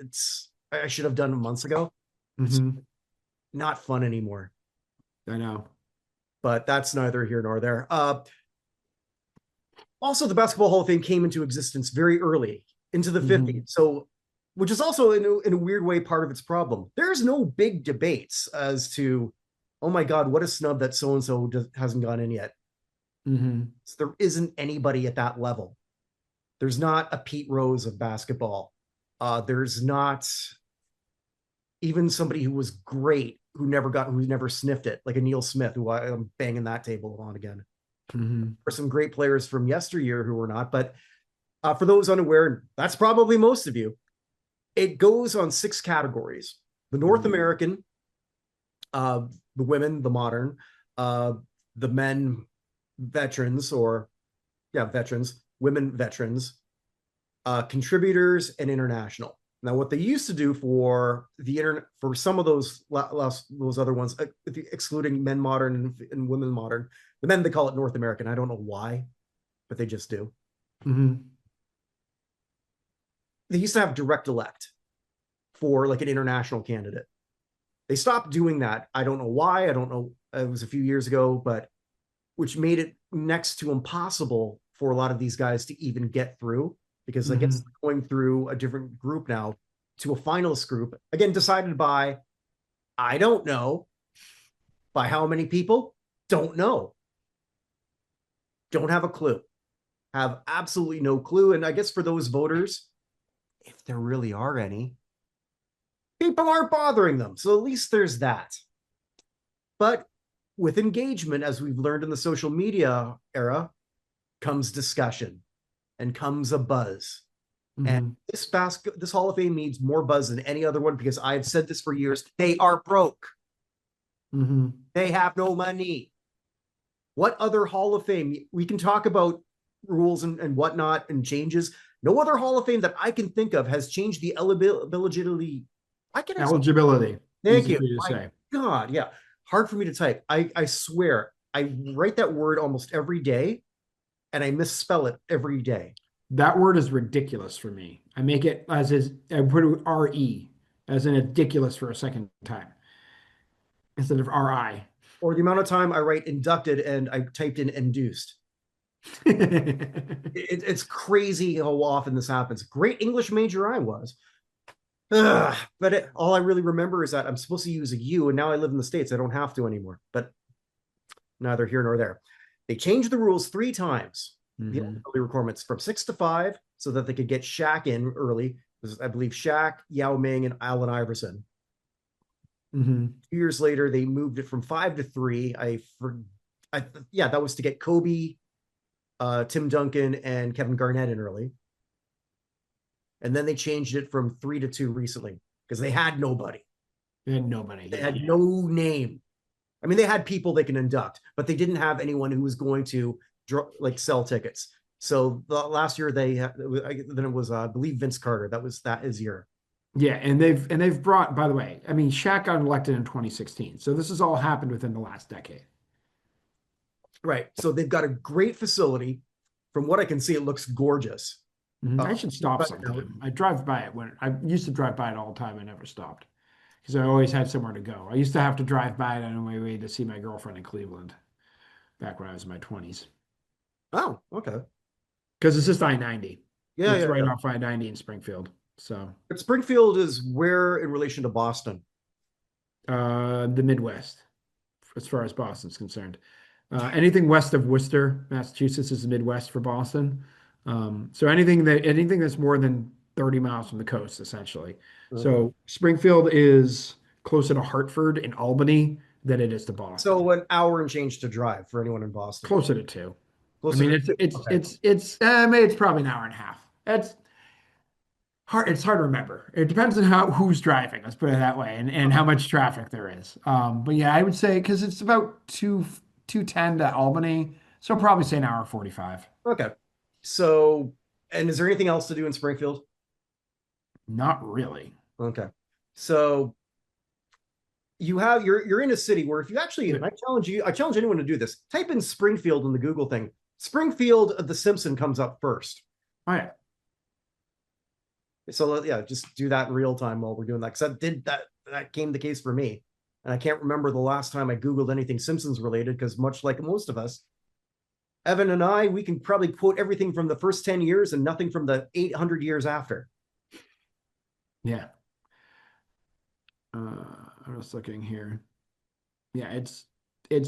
I should have done months ago. It's Hmm. not fun anymore. I know. But that's neither here nor there. Also, the Basketball Hall of Fame came into existence very early into the Hmm. 50s. So, which is also in a weird way part of its problem. There's no big debates as to, oh my God, what a snub that so and so hasn't gone in yet. Hmm. So there isn't anybody at that level. There's not a Pete Rose of basketball. There's not even somebody who was great who never sniffed it, like a Neil Smith, who I'm banging that table on again. Hmm. For some great players from yesteryear who were not, but for those unaware, that's probably most of you. It goes on 6 categories: the North Hmm. American, uh, the women, the modern, uh, the men, veterans, or yeah, veterans, women, veterans, contributors, and international. Now, what they used to do for the internet, for some of those other ones, excluding men modern and women modern, the men they call it North American. I don't know why, but they just do. Hmm. They used to have direct elect for like an international candidate. They stopped doing that. I don't know why. I don't know. It was a few years ago, but which made it next to impossible for a lot of these guys to even get through because I guess Hmm. going through a different group now to a finalist group, again, decided by, I don't know, by how many people? Don't know. Don't have a clue. Have absolutely no clue. And I guess for those voters, if there really are any, people aren't bothering them. So at least there's that. But with engagement, as we've learned in the social media era, comes discussion and comes a buzz. And Hmm. this Hall of Fame needs more buzz than any other one because I've said this for years. They are broke. Hmm. They have no money. What other Hall of Fame? We can talk about rules and whatnot and changes. No other Hall of Fame that I can think of has changed the eligibility. Why can I say? Eligibility. Thank Easy you. for you to My say. God, yeah. Hard for me to type. I swear, I write that word almost every day and I misspell it every day. That word is ridiculous for me. I make it as is, I put it RE, as in ridiculous for a second time instead of RI. Or the amount of time I write inducted and I typed in induced. It's crazy how often this happens. Great English major I was. Ugh, but all I really remember is that I'm supposed to use a U, and now I live in the States. I don't have to anymore. But neither here nor there. They changed the rules 3 times. The Hmm. early requirements from 6 to 5 so that they could get Shaq in early. I believe Shaq, Yao Ming, and Allen Iverson. Hmm. 2 years later, they moved it from 5 to 3. Yeah, that was to get Kobe, Tim Duncan, and Kevin Garnett in early. And then they changed it from 3 to 2 recently because they had nobody. And nobody, They yeah. had no name. I mean, they had people they can induct, but they didn't have anyone who was going to like sell tickets. So the last year then it was I believe Vince Carter. That is year. Yeah, and they've brought, by the way, I mean, Shaq got elected in 2016. So this has all happened within the last decade. Right. So they've got a great facility. From what I can see, it looks gorgeous. Mhm. I should stop But sometime. I drive by it when I used to drive by it all the time. I never stopped because I always had somewhere to go. I used to have to drive by it on my way to see my girlfriend in Cleveland back when I was in my 20s. oh, okay. Because it's just I-90. Yeah, It's yeah, right yeah. off I-90 in Springfield. So But Springfield is where in relation to Boston? the Midwest, as far as Boston's concerned. Anything west of Worcester, Massachusetts, is the Midwest for Boston. So anything that's more than 30 miles from the coast, essentially. Okay. So Springfield is closer to Hartford and Albany than it is to Boston. So an hour and change to drive for anyone in Boston. Closer to two. I Closer mean, to it's okay. it's it's I mean, it's probably an hour and a half. It's hard. It's hard to remember. It depends on who's driving. Let's put it that way, and how much traffic there is. But yeah, I would say because it's about 2:10 to Albany, so I'll probably say an hour 45. Okay. So, and is there anything else to do in Springfield? Not really. Okay. So you're in a city where if you actually, Yeah. and I challenge anyone to do this, type in Springfield in the Google thing. Springfield the Simpson comes up first. Oh yeah. So yeah, just do that in real time while we're doing that. Because that came the case for me. And I can't remember the last time I Googled anything Simpsons related, because much like most of us, Evan and I, we can probably quote everything from the first 10 years and nothing from the 800 years after. Yeah. I'm just looking here. Yeah, it's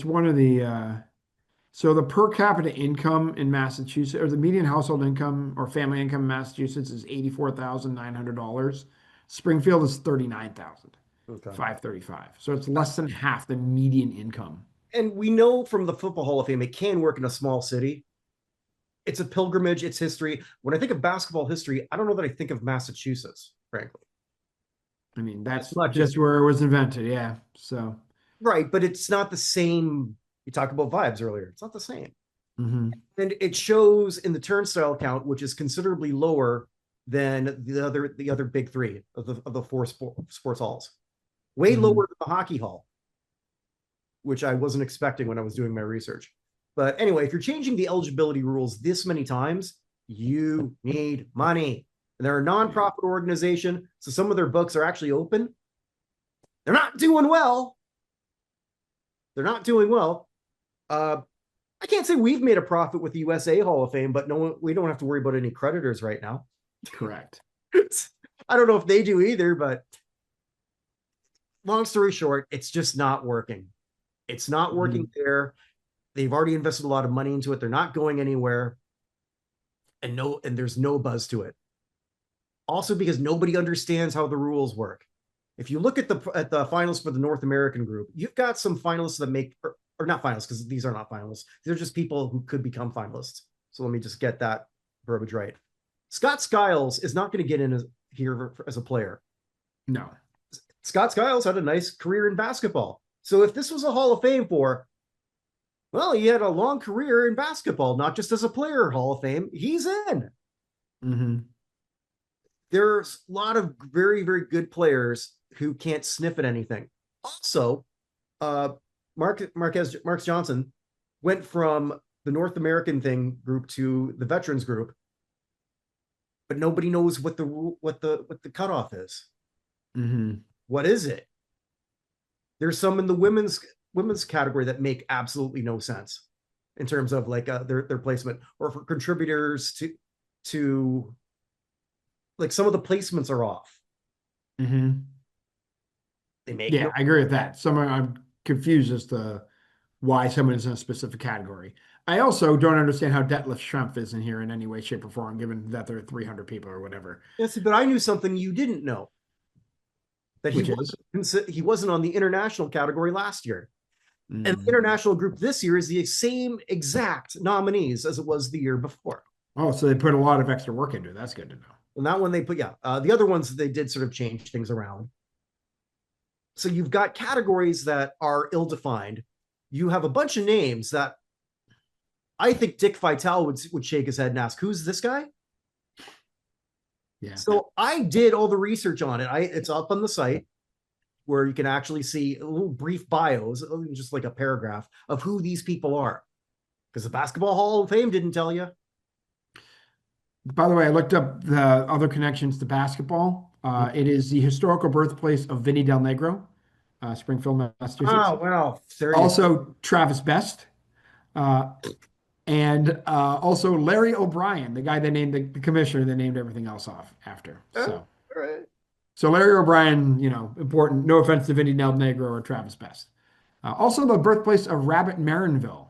one of the so the per capita income in Massachusetts, or the median household income or family income in Massachusetts is $84,900. Springfield is Okay. 39,535. So it's less than half the median income. And we know from the Football Hall of Fame, it can work in a small city. It's a pilgrimage, it's history. When I think of basketball history, I don't know that I think of Massachusetts, frankly. I mean, As that's much as just where it was invented. Yeah. So, right, but it's not the same. You talked about vibes earlier. It's not the same. mhm. And it shows in the turnstile count, which is considerably lower than the other big three of the four sports halls. Way Mhm. lower than the hockey hall, which I wasn't expecting when I was doing my research. But anyway, if you're changing the eligibility rules this many times, you need money. And they're a Yeah. nonprofit organization, so some of their books are actually open. They're not doing well. They're not doing well. Uh, I can't say we've made a profit with the USA Hall of Fame, but no, we don't have to worry about any creditors right now. Correct. I don't know if they do either, but long story short, it's just not working. It's not working Mhm. there. They've already invested a lot of money into it. They're not going anywhere, and there's no buzz to it. Also, because nobody understands how the rules work. If you look at the finals for the North American group, you've got some finalists that make or not finalists because these are not finalists. They're just people who could become finalists. So let me just get that verbiage right. Scott Skiles is not going to get in here as a player. No. Scott Skiles had a nice career in basketball. So if this was a Hall of Fame for, well, he had a long career in basketball, not just as a player Hall of Fame, he's in. Hmm. There's a lot of very, very good players who can't sniff at anything. Also, uh, Marques Johnson went from the North American thing group to the veterans group, but nobody knows what the cutoff is. Hmm. What is it? There's some in the women's category that make absolutely no sense in terms of like their placement, or for contributors to like some of the placements are off. Hmm. They make Yeah, no. I agree with that. I'm confused as to why someone is in a specific category. I also don't understand how Detlef Schrempf is in here in any way, shape, or form, given that there are 300 people or whatever, Yes, but I knew something you didn't know, that which is. he wasn't on the international category last year. And the Mm. international group this year is the same exact nominees as it was the year before. Oh, so they put a lot of extra work into it. That's good to know. And that one they put, yeah. The other ones they did sort of change things around. So you've got categories that are ill-defined. You have a bunch of names that I think Dick Vitale would shake his head and ask, "Who's this guy?" Yeah. So I did all the research on it. It's up on the site where you can actually see a little brief bios, just like a paragraph of who these people are. Because the Basketball Hall of Fame didn't tell you. By the way, I looked up the other connections to basketball. It is the historical birthplace of Vinny Del Negro, Springfield, Massachusetts. Oh, well, there you go. Also, Travis Best, uh, and also Larry O'Brien, the guy they named the commissioner. They named everything else off after. All So, right. so Larry O'Brien, important. No offense to Vinny Del Negro or Travis Best. Also, the birthplace of Rabbit Marinville.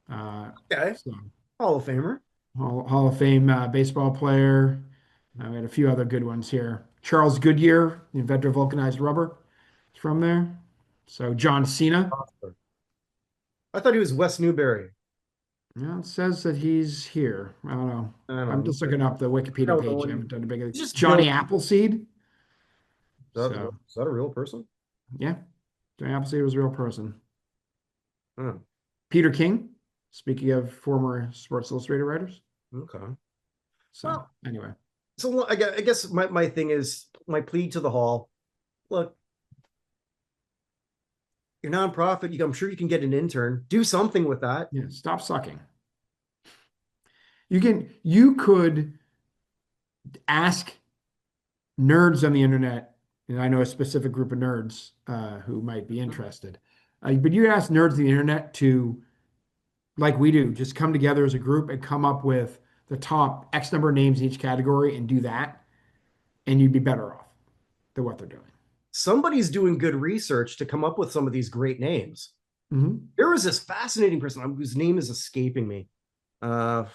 Okay. So Hall of Famer. Hall of Fame baseball player. We had a few other good ones here. Charles Goodyear, the inventor of vulcanized rubber, is from there. So John Cena. I thought he was Wes Newberry. Yeah, it says that he's here. I don't know. I don't I'm know. just looking up the I Wikipedia don't know. page. I haven't done a big Just Johnny Joe. Appleseed. So Is that a real person? yeah, Johnny Appleseed was a real person. Oh, Peter King, speaking of former Sports Illustrated writers. okay. So Well, anyway, so I guess my thing is my plea to the hall. Look, your nonprofit, I'm sure you can get an intern. Do something with that. yeah, stop sucking. You could ask nerds on the internet, and I know a specific group of nerds who might be interested. But you ask nerds on the internet to, like we do, just come together as a group and come up with the top X number of names in each category and do that, and you'd be better off than what they're doing. Somebody's doing good research to come up with some of these great names. Hmm. There was this fascinating person whose name is escaping me. Uh,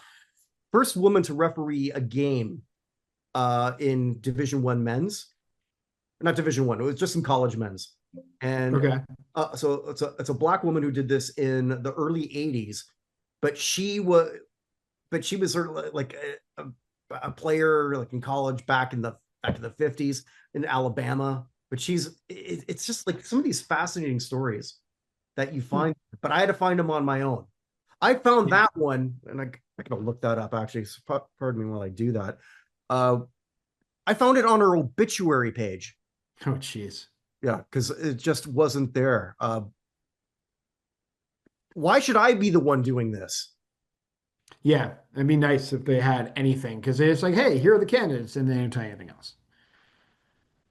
First woman to referee a game in Division One men's, not Division One. It was just in college men's, and Okay. so it's a black woman who did this in the early '80s, but she was sort of like a player like in college back in the '50s in Alabama. But it's just like some of these fascinating stories that you Hmm. find, but I had to find them on my own. I found Yeah. that one, and I gotta look that up actually. So pardon me while I do that. Uh, I found it on her obituary page. Oh, jeez. Yeah, because it just wasn't there. Why should I be the one doing this? Yeah, it'd be nice if they had anything because it's like, hey, here are the candidates, and they don't tell you anything else.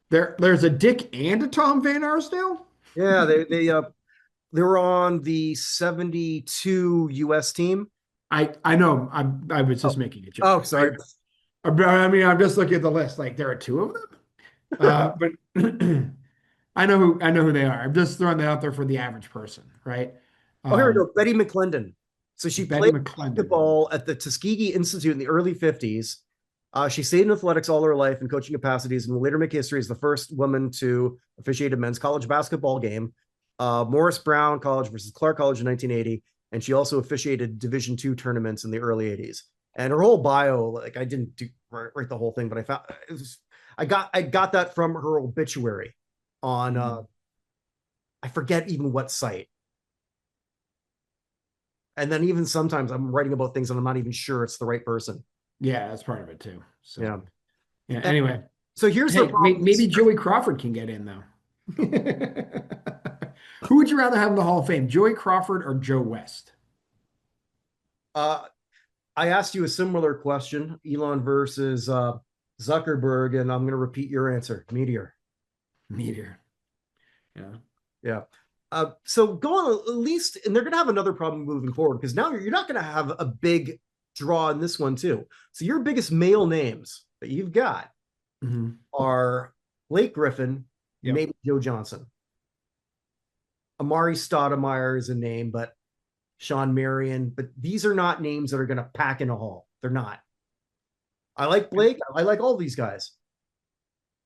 There's a Dick and a Tom Van Arsdale. Yeah, they were on the 72 US team. I know. I was Oh, just making a oh, joke. sorry. I mean, I'm just looking at the list. Like there are two of them. But I know who they are. I'm just throwing that out there for the average person, right? Oh, here we go. Um, Betty McClendon. So she Betty played McClendon. basketball at the Tuskegee Institute in the early 50s. She stayed in athletics all her life in coaching capacities and will later make history as the first woman to officiate a men's college basketball game. Morris Brown College versus Clark College in 1980. And she also officiated Division II tournaments in the early 80s. And her whole bio, like I didn't write the whole thing, but I got that from her obituary on Mhm. I forget even what site. And then even sometimes I'm writing about things and I'm not even sure it's the right person. Yeah, that's part of it too. Yeah. So yeah. And Anyway, so here's the hey, problem. maybe Joey Crawford can get in though. Who would you rather have in the Hall of Fame, Joey Crawford or Joe West? Uh, I asked you a similar question, Elon versus Zuckerberg, and I'm going to repeat your answer, Meteor. Meteor. Yeah. Yeah. So go on at least, and they're going to have another problem moving forward because now you're not going to have a big draw in this one too. So your biggest male names that you've got Hmm. are Blake Griffin, Yep. maybe Joe Johnson. Amari Stoudemire is a name, but Sean Marion, but these are not names that are going to pack in a hall. They're not. I like Blake. I like all these guys,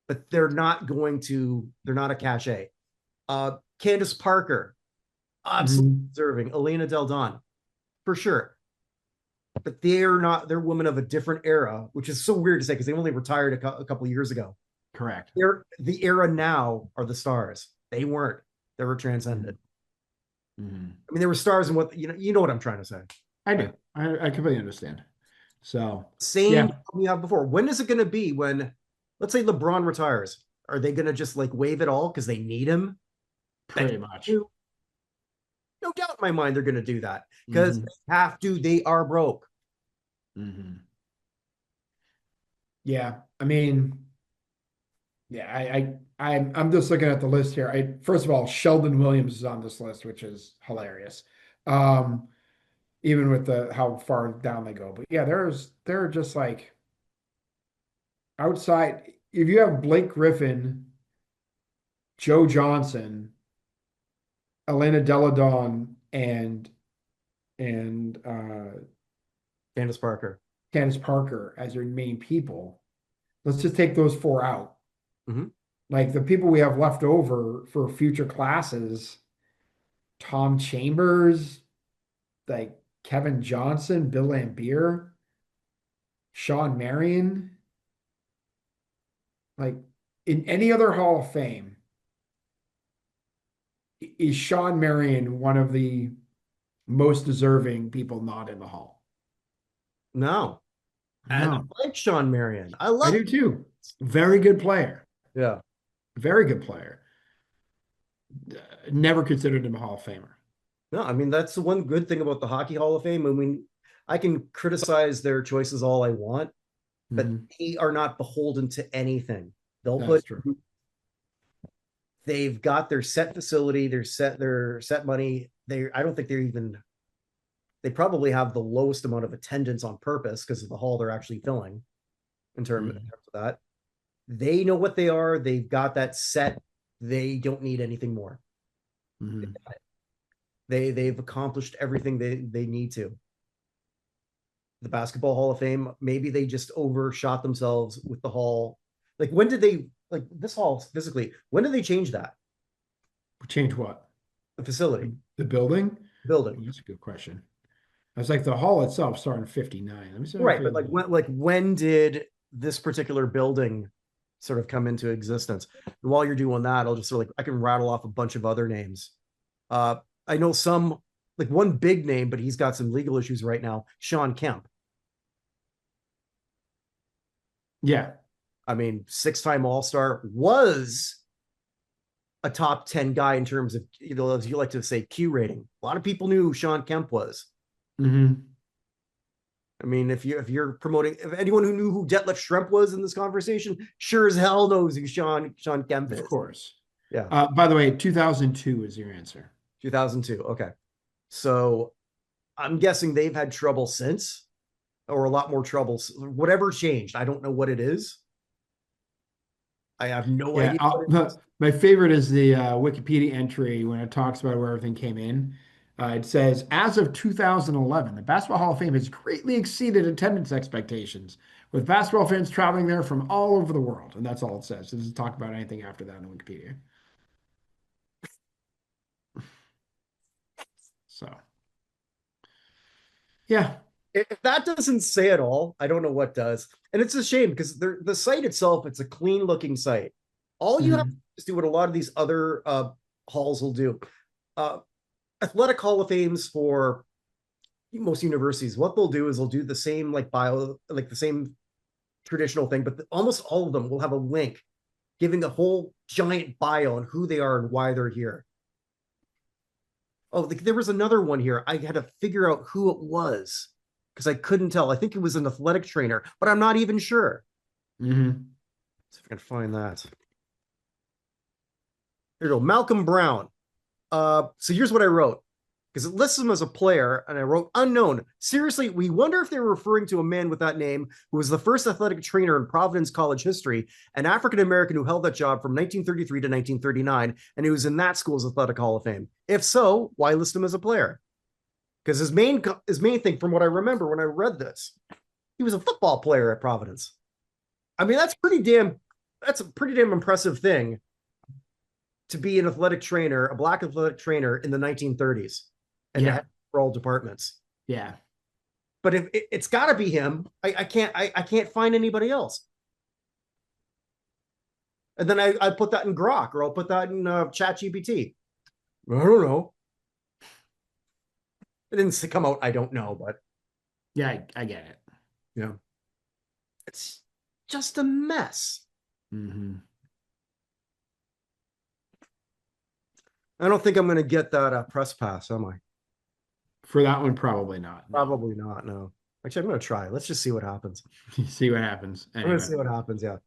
but they're not a cachet. Candace Parker, absolutely Hmm. deserving. Elena Del Don, for sure. But they're women of a different era, which is so weird to say because they only retired a couple of years ago. Correct. The era now are the stars. They weren't. They were transcended. Hmm. I mean, they were stars in what you know what I'm trying to say. I Right? do. I completely understand. So Same yeah, problem you have before. When is it going to be when, let's say, LeBron retires? Are they going to just like waive it all because they need him? That pretty much. no doubt in my mind they're going to do that because Hmm. they have to. They are broke. Hmm. Yeah. I mean, yeah, I'm just looking at the list here. First of all, Sheldon Williams is on this list, which is hilarious. Um, Even with the how far down they go. But yeah, there are just like outside. If you have Blake Griffin, Joe Johnson, Elena Deladon, and Candace Parker. Candace Parker as your main people, let's just take those four out. Mm-hmm. Like the people we have left over for future classes, Tom Chambers, like Kevin Johnson, Bill Laimbeer, Sean Marion. Like in any other Hall of Fame, is Sean Marion one of the most deserving people not in the Hall? No. And No, I like Sean Marion. I I love. do too. Very good player. Yeah. Very good player. Never considered him a Hall of Famer. No, I mean that's the one good thing about the Hockey Hall of Fame. I mean, I can criticize their choices all I want, but Mhm. they are not beholden to anything. They'll That's put true. they've got their set facility, their set money. I don't think they probably have the lowest amount of attendance on purpose because of the hall they're actually filling in Mhm. terms of that. They know what they are, they've got that set. They don't need anything more. Mhm. They've accomplished everything they need to. The Basketball Hall of Fame, maybe they just overshot themselves with the hall. Like when did they like this hall physically? When did they change that? Change what? The facility, The building? building. Oh, that's a good question. I was like the hall itself started in 59. Let me see if I can Right, figure but that out. like when did this particular building sort of come into existence? And while you're doing that, I'll just sort of like I can rattle off a bunch of other names. Uh I know some like one big name, but he's got some legal issues right now. Sean Kemp. Yeah. I mean, six-time All-Star, was a top 10 guy in terms of, as you like to say, Q rating. A lot of people knew who Sean Kemp was. Hmm. I mean, if you're promoting, if anyone who knew who Detlef Schrempf was in this conversation, sure as hell knows who Sean Kemp Of is. course. Yeah, By the way, 2002 is your answer. 2002. Okay, so I'm guessing they've had trouble since, or a lot more trouble. Whatever changed, I don't know what it is. I have no Yeah, idea what it is. my favorite is the Wikipedia entry when it talks about where everything came in. It says, as of 2011, the Basketball Hall of Fame has greatly exceeded attendance expectations, with basketball fans traveling there from all over the world. And that's all it says. It doesn't talk about anything after that in Wikipedia. So, yeah. If that doesn't say it all, I don't know what does. And it's a shame because the site itself, it's a clean looking site. All you have to Mhm. do is do what a lot of these other halls will do. Uh, Athletic Hall of Fames for most universities, what they'll do is they'll do the same like bio, like the same traditional thing, but almost all of them will have a link giving a whole giant bio on who they are and why they're here. Oh, there was another one here. I had to figure out who it was because I couldn't tell. I think it was an athletic trainer, but I'm not even sure. Hmm. See if I can find that. Here we go. Malcolm Brown. So here's what I wrote because it lists him as a player, and I wrote unknown. Seriously, we wonder if they were referring to a man with that name who was the first athletic trainer in Providence college history, an African American who held that job from 1933 to 1939, and he was in that school's athletic Hall of Fame. If so, why list him as a player? Because his main thing, from what I remember when I read this, he was a football player at Providence. I mean, that's a pretty damn impressive thing to be an athletic trainer, a black athletic trainer in the 1930s, and to Yeah. have for all departments. Yeah. But if it's got to be him, I can't find anybody else. And then I put that in Grok, or I'll put that in Chat GPT. I don't know. It didn't come out. I don't know, but Yeah. I get it. yeah, it's just a mess. Hmm. I don't think I'm going to get that press pass, am I? For that one, probably not. No. Probably not. No. Actually, I'm going to try. Let's just see what happens. See what happens. I'm going to Anyway. see what happens. Yeah.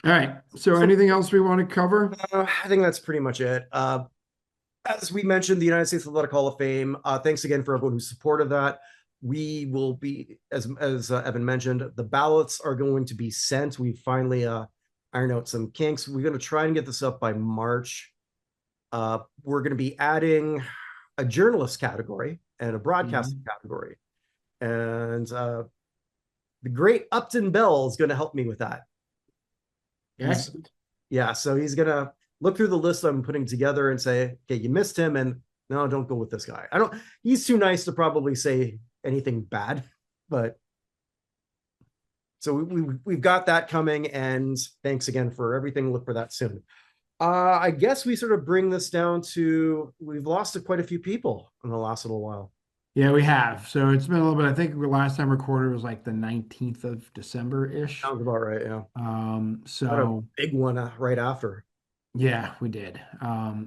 All right. So So anything else we want to cover? I think that's pretty much it. As we mentioned, the United States Athletic Hall of Fame. Thanks again for everyone who supported that. We will be, as Evan mentioned, the ballots are going to be sent. We finally ironed out some kinks. We're going to try and get this up by March. We're going to be adding a journalist category and a broadcasting category. And the great Upton Bell is going to help me with that. Yes. Yeah, so he's going to look through the list I'm putting together and say, okay, you missed him. And no, don't go with this guy. I don't. He's too nice to probably say anything bad, but so we've got that coming. And thanks again for everything. Look for that soon. I guess we sort of bring this down to we've lost quite a few people in the last little while. Yeah, we have. So it's been a little bit. I think the last time recorded was like the 19th of December-ish. Sounds about right. Yeah. Got a So big one right after. yeah, we did.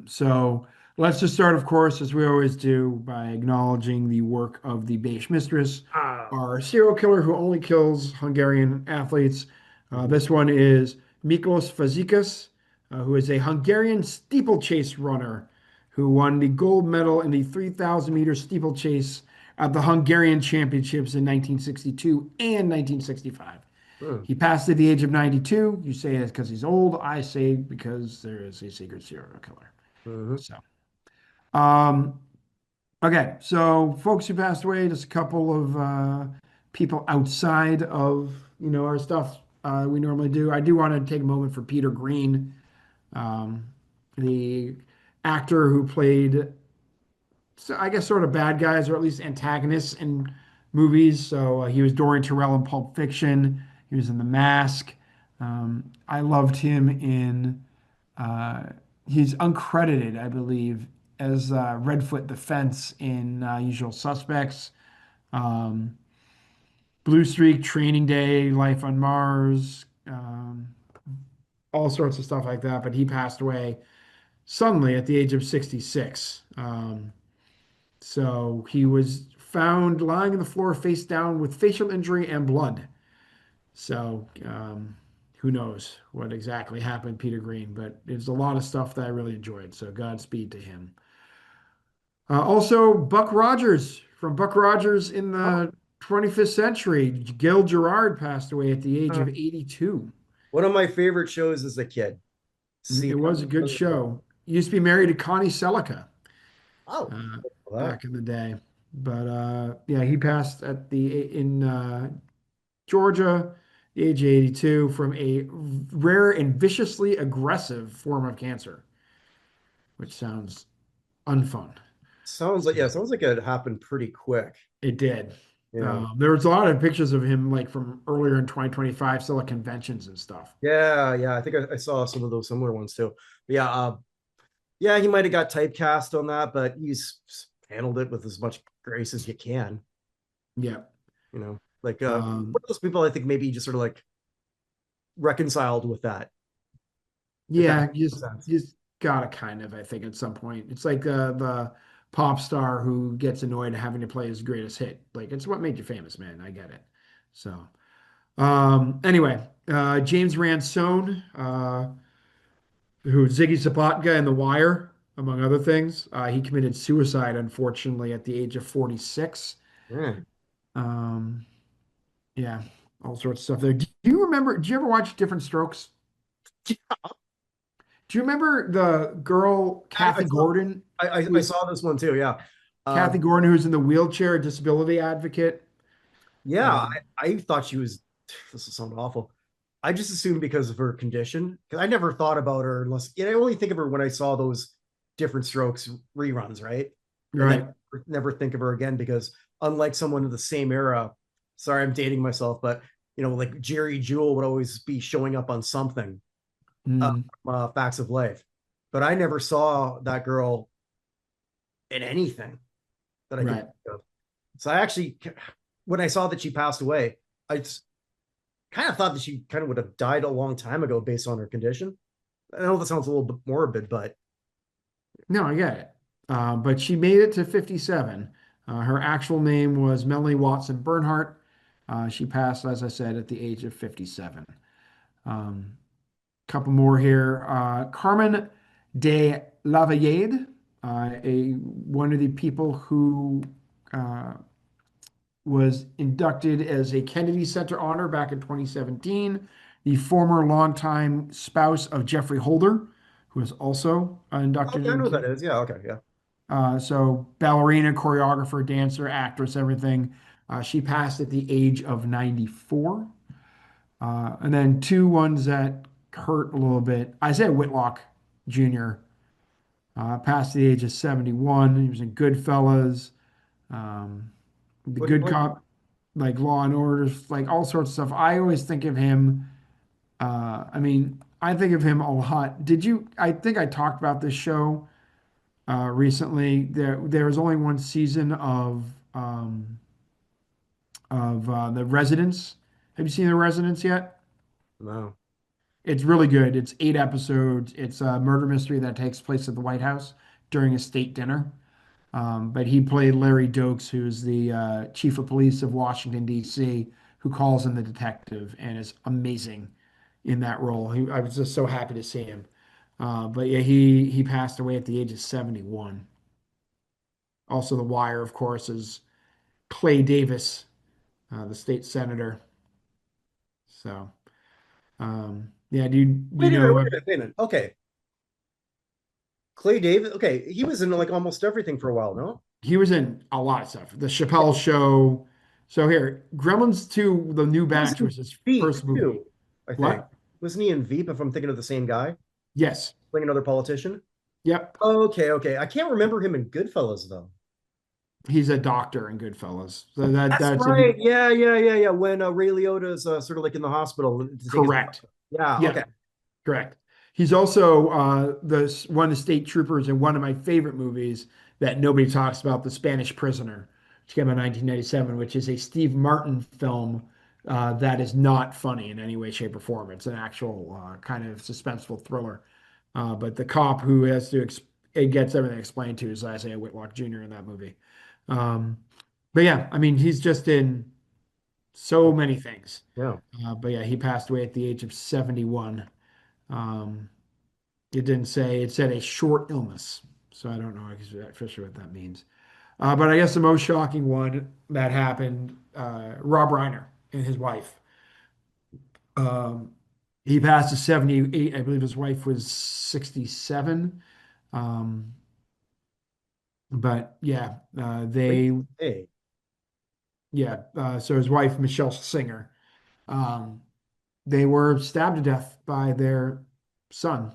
So let's just start, of course, as we always do, by acknowledging the work of the Beige Mistress, Ah. our serial killer who only kills Hungarian athletes. Mhm. This one is Miklos Fazekas, who is a Hungarian steeplechase runner who won the gold medal in the 3,000-meter steeplechase at the Hungarian Championships in 1962 and 1965. Hmm. He passed at the age of 92. You say it's because he's old. I say because there is a secret serial killer. Mhm. So, um, okay. So, folks who passed away, just a couple of people outside of our stuff we normally do. I do want to take a moment for Peter Green, um, the actor who played, so I guess, sort of bad guys or at least antagonists in movies. So he was Dorian Tyrell in Pulp Fiction. He was in The Mask. I loved him in. Uh, he's uncredited, I believe, as Redfoot the Fence in Usual Suspects. Um, Blue Streak, Training Day, Life on Mars, all sorts of stuff like that. But he passed away suddenly at the age of 66. So he was found lying on the floor face down with facial injury and blood. So who knows what exactly happened, Peter Green, but there's a lot of stuff that I really enjoyed. So Godspeed to him. Also, Buck Rogers from Buck Rogers in Oh, the 25th century. Gil Gerard passed away at the age uh, of 82. one of my favorite shows as a kid. See, It was a good show. He used to be married to Connie Selica oh, uh, that back in the day. But yeah, he passed at the in Georgia, the age of 82, from a rare and viciously aggressive form of cancer, which sounds unfun. sounds like So yeah, sounds like it happened pretty quick. it did. Yeah. There was a lot of pictures of him like from earlier in 2025, still at conventions and stuff. Yeah, yeah. I think I saw some of those similar ones too. But yeah, yeah, he might have got typecast on that, but he's handled it with as much grace as you can. Yeah. Like Um, one of those people I think maybe just sort of like reconciled with that, if that yeah, makes sense. you just gotta kind of, I think, at some point. It's like the pop star who gets annoyed having to play his greatest hit. Like it's what made you famous, man. I get it. So anyway, James Ransone, who's Ziggy Zapatka in The Wire, among other things. He committed suicide, unfortunately, at the age of 46. Yeah. Um, yeah, all sorts of stuff there. Do you remember? Do you ever watch Different Strokes? Do you remember the girl I Kathy saw Gordon, who I was saw this one too. Yeah. Kathy Um, Gordon, who's in the wheelchair disability advocate? yeah, Um, I thought she was this will sound awful. I just assumed because of her condition, because I never thought about her unless I only think of her when I saw those different strokes reruns, right? And then right. never think of her again because unlike someone of the same era, sorry, I'm dating myself, but like Jerry Jewell would always be showing up on something, uh, Mm, Facts of Life. But I never saw that girl in anything that I could right. think of. So I actually, when I saw that she passed away, I kind of thought that she kind of would have died a long time ago based on her condition. I know that sounds a little bit morbid, but No, I get it. But she made it to 57. Her actual name was Melanie Watson Bernhardt. She passed, as I said, at the age of 57. Um, Couple more here. Carmen de Lavallade, a one of the people who uh, was inducted as a Kennedy Center honor back in 2017. The former longtime spouse of Jeffrey Holder, who was also oh, inducted yeah, I know in. who that is. Yeah, okay, yeah. So ballerina, choreographer, dancer, actress, everything. She passed at the age of 94. And then two ones that hurt a little bit. Isaiah Whitlock Jr. Past the age of 71. He was in Goodfellas, um, The What do you Good like? Cop, like Law and Orders, like all sorts of stuff. I always think of him. I mean, I think of him a lot. Did you? I think I talked about this show recently. There was only one season of The Residents. Have you seen The Residents yet? No. It's really good. It's 8 episodes. It's a murder mystery that takes place at the White House during a state dinner. But he played Larry Dokes, who's the chief of police of Washington, D.C., who calls in the detective and is amazing in that role. I was just so happy to see him. But yeah, he passed away at the age of 71. Also, The Wire, of course, is Clay Davis, the state senator. So, yeah, do you Wait a minute, know wait a minute, wait a minute. Okay. Clay Davis. Okay, he was in like almost everything for a while, no? he was in a lot of stuff. The Yeah. Chappelle Show. So here, Gremlins 2, The New He was Batch in was his Veep first movie. too, I think. What? Wasn't he in Veep if I'm thinking of the same guy? Yes. Playing another politician? Yep. Okay, okay. I can't remember him in Goodfellas though. He's a doctor in Goodfellas. So That's that's right. Yeah. When Ray Liotta's sort of like in the hospital to take his. correct. Yeah, Yeah, okay. correct. He's also the one of the state troopers in one of my favorite movies that nobody talks about, The Spanish Prisoner, which came out in 1997, which is a Steve Martin film that is not funny in any way, shape, or form. It's an actual kind of suspenseful thriller. But the cop who has to it gets everything explained to is Isaiah Whitlock Jr. in that movie. Um, but yeah, I mean, he's just in so many things. Yeah. But yeah, he passed away at the age of 71. Um, it didn't say, it said a short illness. So I don't know officially what that means. But I guess the most shocking one that happened, Rob Reiner and his wife. Um, he passed at 78. I believe his wife was 67. Um, but yeah, Great. Hey, so his wife, Michelle Singer, um, they were stabbed to death by their son.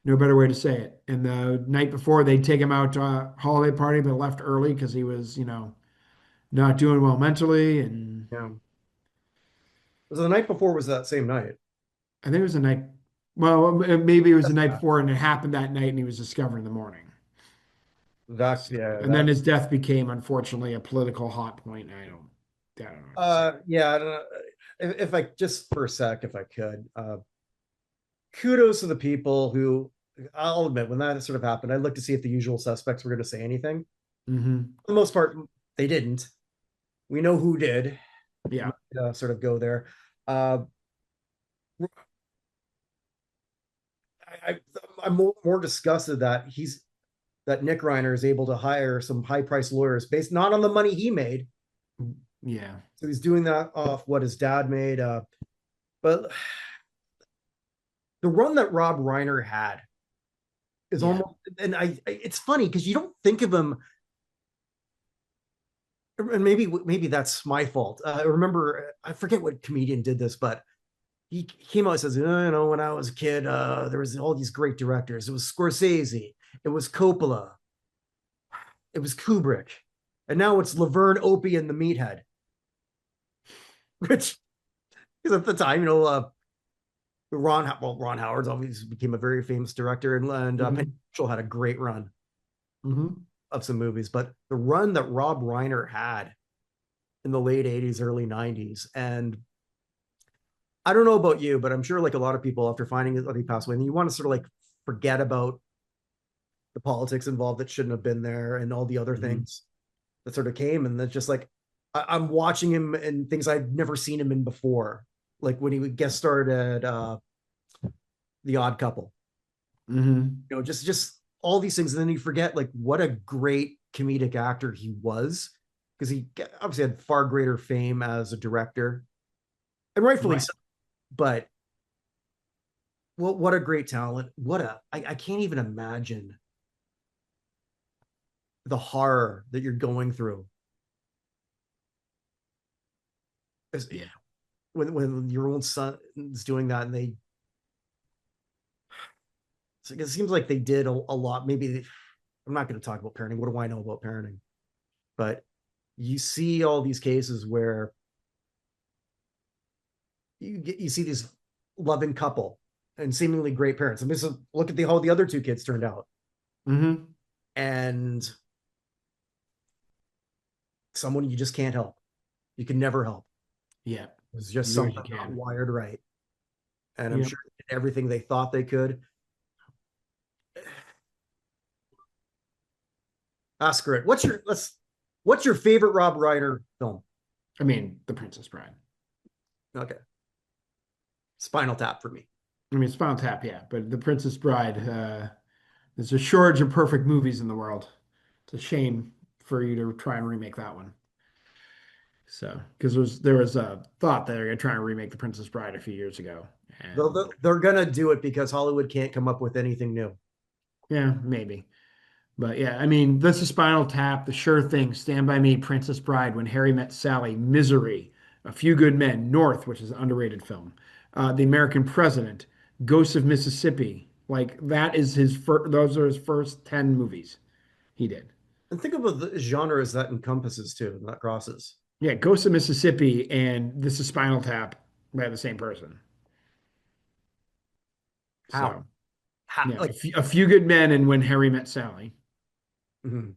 No better way to say it. And the night before, they'd take him out to a holiday party, but left early because he was, not doing well mentally. And yeah. Was it the night before? Was that same night? I think it was the night, well, maybe it was the night before, and it happened that night, and he was discovered in the morning. That's So, yeah. and then That his death became, unfortunately, a political hot point. I don't know what to say. yeah. I don't know. If I just for a sec, if I could, kudos to the people who I'll admit when that sort of happened, I looked to see if the usual suspects were going to say anything. Hmm. For the most part, they didn't. We know who did. Yeah. Sort of go there. Uh, I, I'm more disgusted that Nick Reiner is able to hire some high priced lawyers based not on the money he made. Yeah. So he's doing that off what his dad made. But the run that Rob Reiner had is Yeah. almost, and it's funny because you don't think of him, and maybe that's my fault. I remember, I forget what comedian did this, but he came out and says, when I was a kid, there was all these great directors. It was Scorsese, it was Coppola, it was Kubrick, and now it's Laverne Opie and the Meathead, which is at the time, Ron Howard's obviously became a very famous director, and Penn Hmm. Marshall had a great run Hmm. of some movies, but the run that Rob Reiner had in the late 80s, early 90s, and I don't know about you, but I'm sure like a lot of people after finding that he passed away, and you want to sort of like forget about the politics involved that shouldn't have been there and all the other Hmm. things that sort of came. And that's just like, I'm watching him in things I've never seen him in before. Like when he would guest starred at The Odd Couple, Hmm. just all these things. And then you forget like what a great comedic actor he was because he obviously had far greater fame as a director and rightfully Right. so. But what a great talent. I can't even imagine the horror that you're going through as, Yeah. when your own son is doing that and they it seems like they did a lot. I'm not going to talk about parenting. What do I know about parenting? But you see all these cases where you see these loving couple and seemingly great parents. I mean, so look at how the other two kids turned out, Hmm. and someone you just can't help. You can never help. Yeah, It's just you do what something you not can. wired right. And I'm Yep. sure they did everything they thought they could. Screw it. What's your favorite Rob Reiner film? I mean, The Princess Bride. Okay. Spinal Tap for me. I mean, Spinal Tap, yeah, but The Princess Bride. There's a shortage of perfect movies in the world. It's a shame for you to try and remake that one. So, because there was a thought that they're gonna try and remake The Princess Bride a few years ago, and They're gonna do it because Hollywood can't come up with anything new. yeah, maybe. But yeah, I mean, this is Spinal Tap, The Sure Thing, Stand By Me, Princess Bride, When Harry Met Sally, Misery, A Few Good Men, North, which is an underrated film, The American President, Ghosts of Mississippi. Like that is his first. Those are his first 10 movies he did. And think about the genres that encompasses too, that crosses. Yeah, Ghosts of Mississippi and This is Spinal Tap by the same person. How? So How? yeah, Like, a few Good Men and When Harry Met Sally. mhm.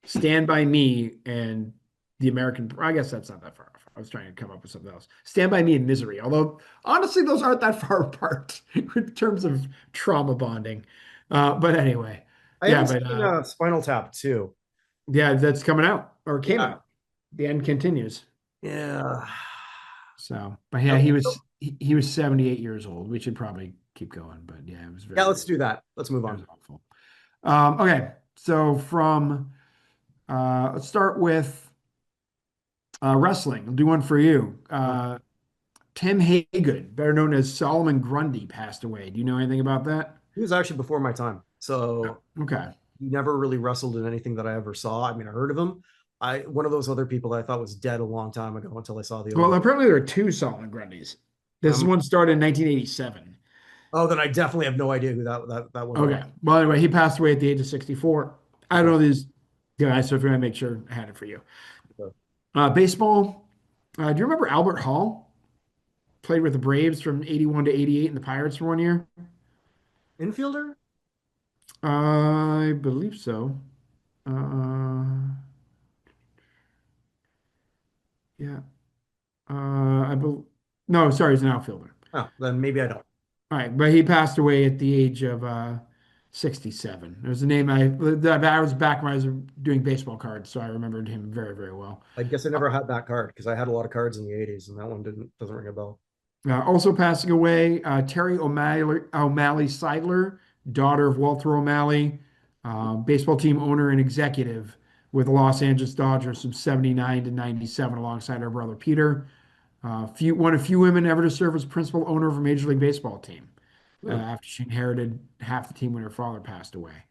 Stand By Me and The American, I guess that's not that far off. I was trying to come up with something else. Stand By Me and Misery. Although honestly, those aren't that far apart in terms of trauma bonding. But anyway, I yeah, haven't but seen Spinal Tap too. yeah, that's coming out or came Yeah, out. The end continues. yeah. So, but yeah, he was 78 years old. We should probably keep going, but yeah, it was Yeah, very, let's do that. Let's move it was on. awful. Okay, so from let's start with wrestling. I'll do one for you. Tim Haygood, better known as Solomon Grundy, passed away. Do you know anything about that? He was actually before my time, so Okay. he never really wrestled in anything that I ever saw. I mean, I heard of him. I One of those other people that I thought was dead a long time ago until I saw the Well, over. apparently there are two Solomon Grundys. This Um, one started in 1987. oh, then I definitely have no idea who that one was. Okay. Well, anyway, he passed away at the age of 64. I don't Okay. know these guys, so if you want to make sure I had it for you. So, Baseball. Do you remember Albert Hall? Played with the Braves from 81 to 88 and the Pirates for one year? infielder? I believe so. Uh, yeah. I believe. No, sorry, he's an outfielder. Oh, then maybe I don't. All right, but he passed away at the age of 67. It was a name I was back when I was doing baseball cards, so I remembered him very, very well. I guess I never had that card because I had a lot of cards in the 80s and that one doesn't ring a bell. Also passing away, Terry O'Malley Seidler, daughter of Walter O'Malley, baseball team owner and executive with the Los Angeles Dodgers from 79 to 97, alongside her brother Peter. One of few women ever to serve as principal owner of a Major League Baseball team Hmm. after she inherited half the team when her father passed away.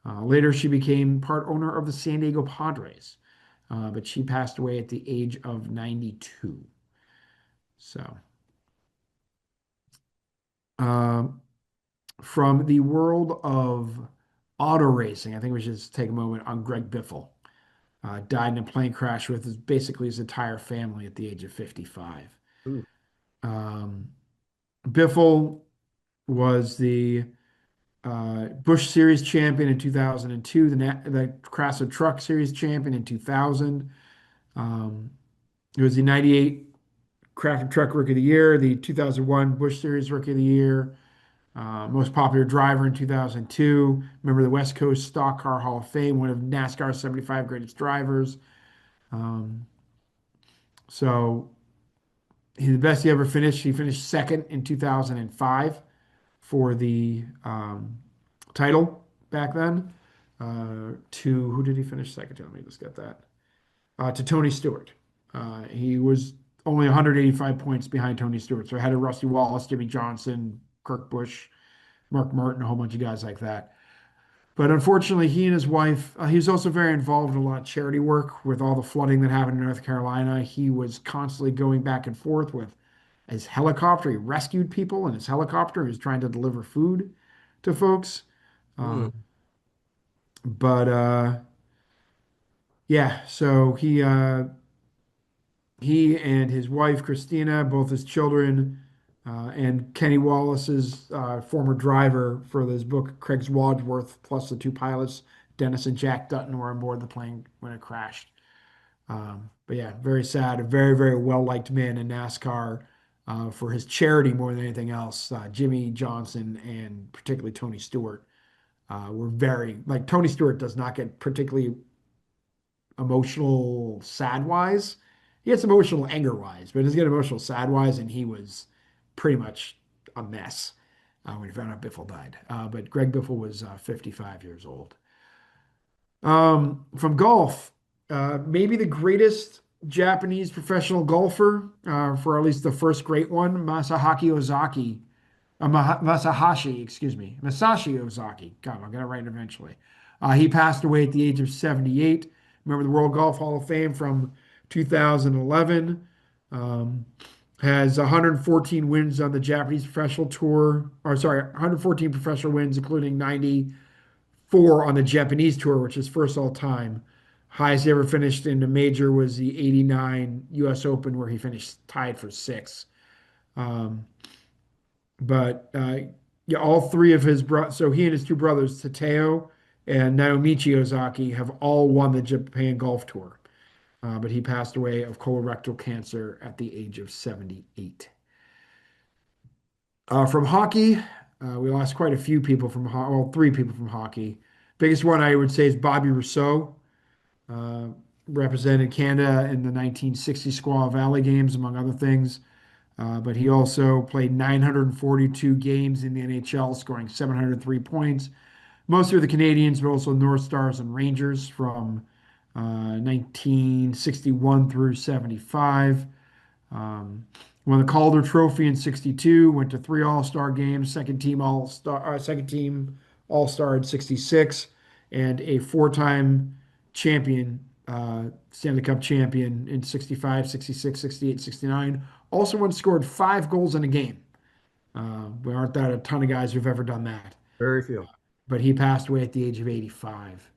Later, she became part owner of the San Diego Padres, but she passed away at the age of 92. So, um, from the world of auto racing, I think we should just take a moment on Greg Biffle. Died in a plane crash with basically his entire family at the age of 55. Ooh. Um, Biffle was the Busch Series champion in 2002, the Chrysler Truck Series champion in 2000. Um, it was the 98 Crafted Truck Rookie of the Year, the 2001 Busch Series Rookie of the Year, most popular driver in 2002. Member of the West Coast Stock Car Hall of Fame, one of NASCAR's 75 greatest drivers. Um, so he's the best he ever finished. He finished second in 2005 for the title back then. To who did he finish second to? Let me just get that. To Tony Stewart. He was only 185 points behind Tony Stewart. So I had a Rusty Wallace, Jimmy Johnson, Kirk Busch, Mark Martin, a whole bunch of guys like that. But unfortunately, he and his wife, he was also very involved in a lot of charity work with all the flooding that happened in North Carolina. He was constantly going back and forth with his helicopter. He rescued people in his helicopter. He was trying to deliver food. to folks. Hmm. Um, but yeah, so he and his wife Christina, both his children, and Kenny Wallace's former driver for this book, Craig's Wadsworth, plus the two pilots, Dennis and Jack Dutton, were on board the plane when it crashed. But yeah, very sad. A very, very well-liked man in NASCAR for his charity more than anything else. Jimmy Johnson and particularly Tony Stewart were very, like Tony Stewart does not get particularly emotional sad wise. He gets emotional anger wise, but he doesn't get emotional sad wise, and he was pretty much a mess when he found out Biffle died. But Greg Biffle was 55 years old. From golf, maybe the greatest Japanese professional golfer, for at least the first great one, Masahaki Ozaki, Masahashi, excuse me, Masashi Ozaki. God, I'll get it right eventually. He passed away at the age of 78. Remember the World Golf Hall of Fame from 2011. Um, has 114 wins on the Japanese professional tour, or sorry, 114 professional wins, including 94 on the Japanese tour, which is first all time. Highest he ever finished in a major was the 89 US Open, where he finished tied for sixth. Um, but yeah, all three of his so he and his two brothers, Tateo and Naomichi Ozaki, have all won the Japan Golf Tour. But he passed away of colorectal cancer at the age of 78. From hockey, we lost quite a few people from well, three people from hockey. Biggest one I would say is Bobby Rousseau, uh, represented Canada in the 1960 Squaw Valley Games, among other things. But he also played 942 games in the NHL, scoring 703 points. Most of the Canadians, but also North Stars and Rangers from 1961 through 75. Won the Calder Trophy in '62. Went to three All-Star games. Second team All-Star in '66, and a four-time champion, Stanley Cup champion in '65, '66, '68, '69. Also once scored 5 goals in a game. There aren't that a ton of guys who've ever done that. Very few. But he passed away at the age of 85.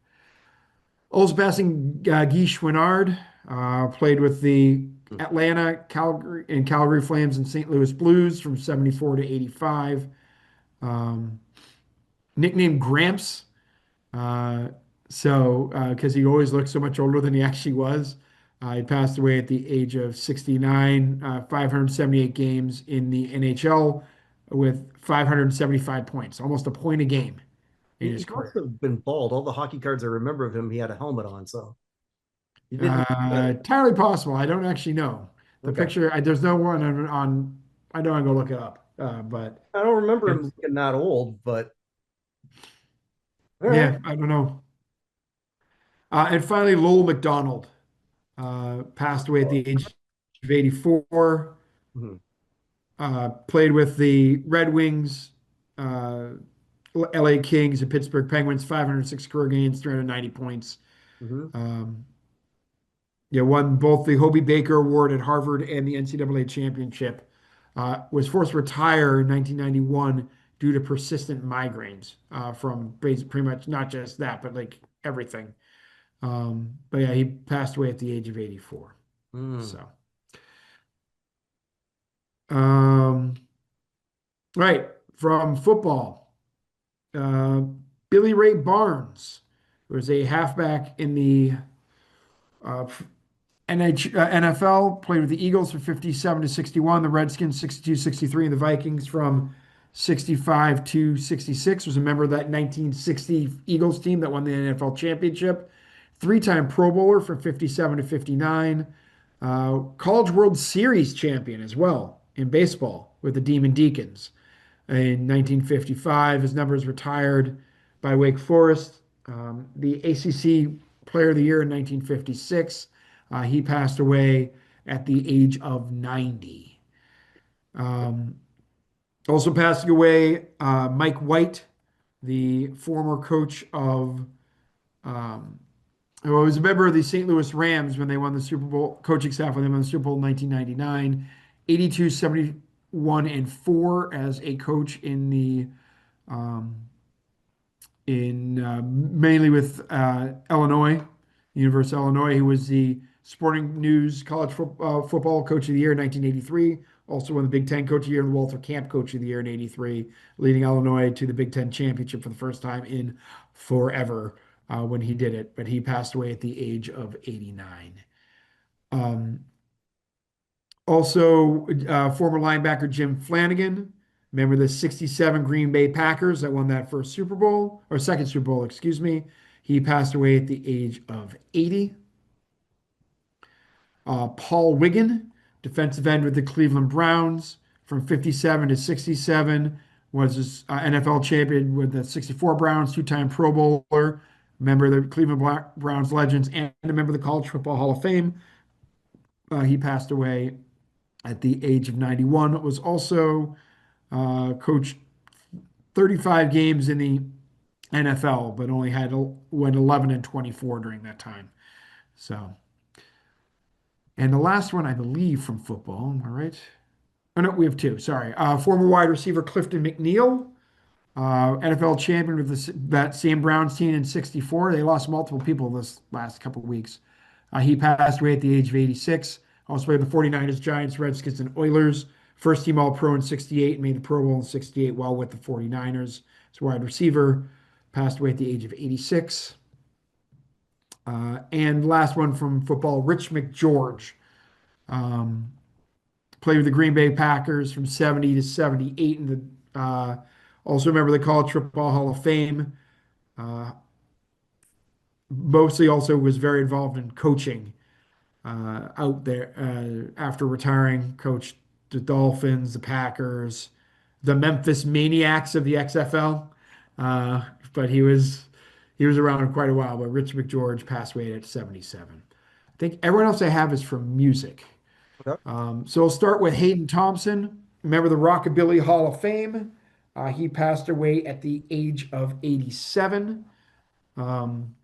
Also passing, Guy Chouinard, played with the Atlanta, Calgary, and Calgary Flames and St. Louis Blues from 74 to 85. Um, Nicknamed Gramps, because he always looked so much older than he actually was. He passed away at the age of 69, 578 games in the NHL with 575 points, almost a point a game in He his must career. have been bald. All the hockey cards I remember of him, he had a helmet on, so he didn't. Entirely possible. I don't actually know. The Okay, picture, there's no one I don't want to go look it up. But I don't remember him it's, looking that old, but all right. yeah, I don't know. And finally, Lowell McDonald passed away at the age of 84. Mhm. Played with the Red Wings, uh, LA Kings, and Pittsburgh Penguins, 506 career games, 390 points. Mhm. Um, yeah, won both the Hobie Baker Award at Harvard and the NCAA championship. Was forced to retire in 1991 due to persistent migraines from pretty much not just that, but like everything. But yeah, he passed away at the age of 84. Mm. So, um, right, from football, uh, Billy Ray Barnes was a halfback in the uh, NFL, played with the Eagles from 57 to 61, the Redskins 62, 63, and the Vikings from 65 to 66. Was a member of that 1960 Eagles team that won the NFL championship. Three-time Pro Bowler from 57 to 59. College World Series champion as well in baseball with the Demon Deacons. In 1955, his number is retired by Wake Forest. The ACC Player of the Year in 1956. He passed away at the age of 90. Um, Also passing away, Mike White, the former coach of, um, well, he was a member of the St. Louis Rams when they won the Super Bowl, coaching staff when they won the Super Bowl in 1999. 82, 71, and 4 as a coach in the in mainly with Illinois, University of Illinois. He was the Sporting News Football Coach of the Year in 1983. Also won the Big Ten Coach of the Year and Walter Camp Coach of the Year in '83, leading Illinois to the Big Ten championship for the first time in forever when he did it. But he passed away at the age of 89. Um, Also, former linebacker Jim Flanagan. Remember the 67 Green Bay Packers that won that first Super Bowl, or second Super Bowl, excuse me. He passed away at the age of 80. Paul Wiggin, defensive end with the Cleveland Browns from 57 to 67, was his, NFL champion with the 64 Browns, two-time Pro Bowler, member of the Cleveland Browns legends, and a member of the College Football Hall of Fame. He passed away at the age of 91. Was also coached 35 games in the NFL, but only went 11 and 24 during that time. So, and the last one, I believe, from football. Am I right? Oh no, we have two. Sorry. Former wide receiver Clifton McNeil, NFL champion with that same Browns team in '64. They lost multiple people this last couple of weeks. He passed away at the age of 86. Also played the 49ers, Giants, Redskins, and Oilers. First team All-Pro in '68, made the Pro Bowl in '68 while with the 49ers. As wide receiver, passed away at the age of 86. And last one from football, Rich McGeorge. Um, Played with the Green Bay Packers from '70 to '78 in the also a member of the College Football Hall of Fame. Uh, Mostly also was very involved in coaching out there after retiring, coached the Dolphins, the Packers, the Memphis Maniacs of the XFL. But he was around quite a while. But Rich McGeorge passed away at 77. I think everyone else I have is from music. Okay. So we'll start with Hayden Thompson, member of the Rockabilly Hall of Fame. He passed away at the age of 87. Um,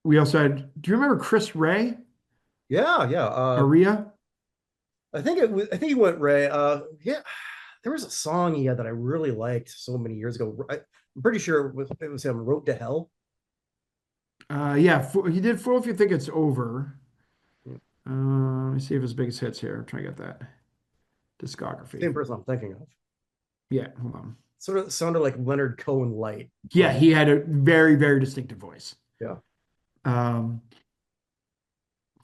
we also had, do you remember Chris Ray, Yeah, yeah. Maria? I think it was. I think he went Ray. Yeah, there was a song he had that I really liked so many years ago. I'm pretty sure it was him. Wrote to Hell. Yeah, he did Fool If You Think It's Over. Hmm. Let me see if his biggest hits here. I'm trying to get that Same discography. person I'm thinking of. Yeah, hold on. Sort of sounded like Leonard Cohen light. Yeah, he had a very, very distinctive voice. Yeah. Um,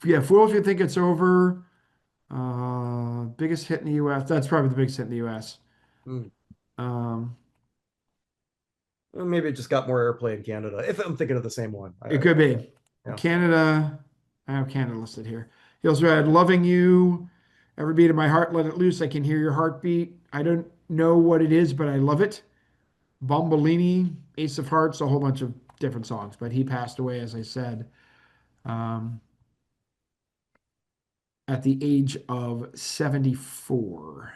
yeah, Fool If You Think It's Over. Biggest hit in the U.S. That's probably the biggest hit in the U.S. Hmm. Um, Well, maybe it just got more airplay in Canada. If I'm thinking of the same one. it could be. Yeah. Canada, I have Canada listed here. He also had Loving You, Every Beat of My Heart, Let It Loose, I Can Hear Your Heartbeat. I don't know what it is, but I love it. Bombolini, Ace of Hearts, a whole bunch of different songs. But he passed away, as I said, um, at the age of 74.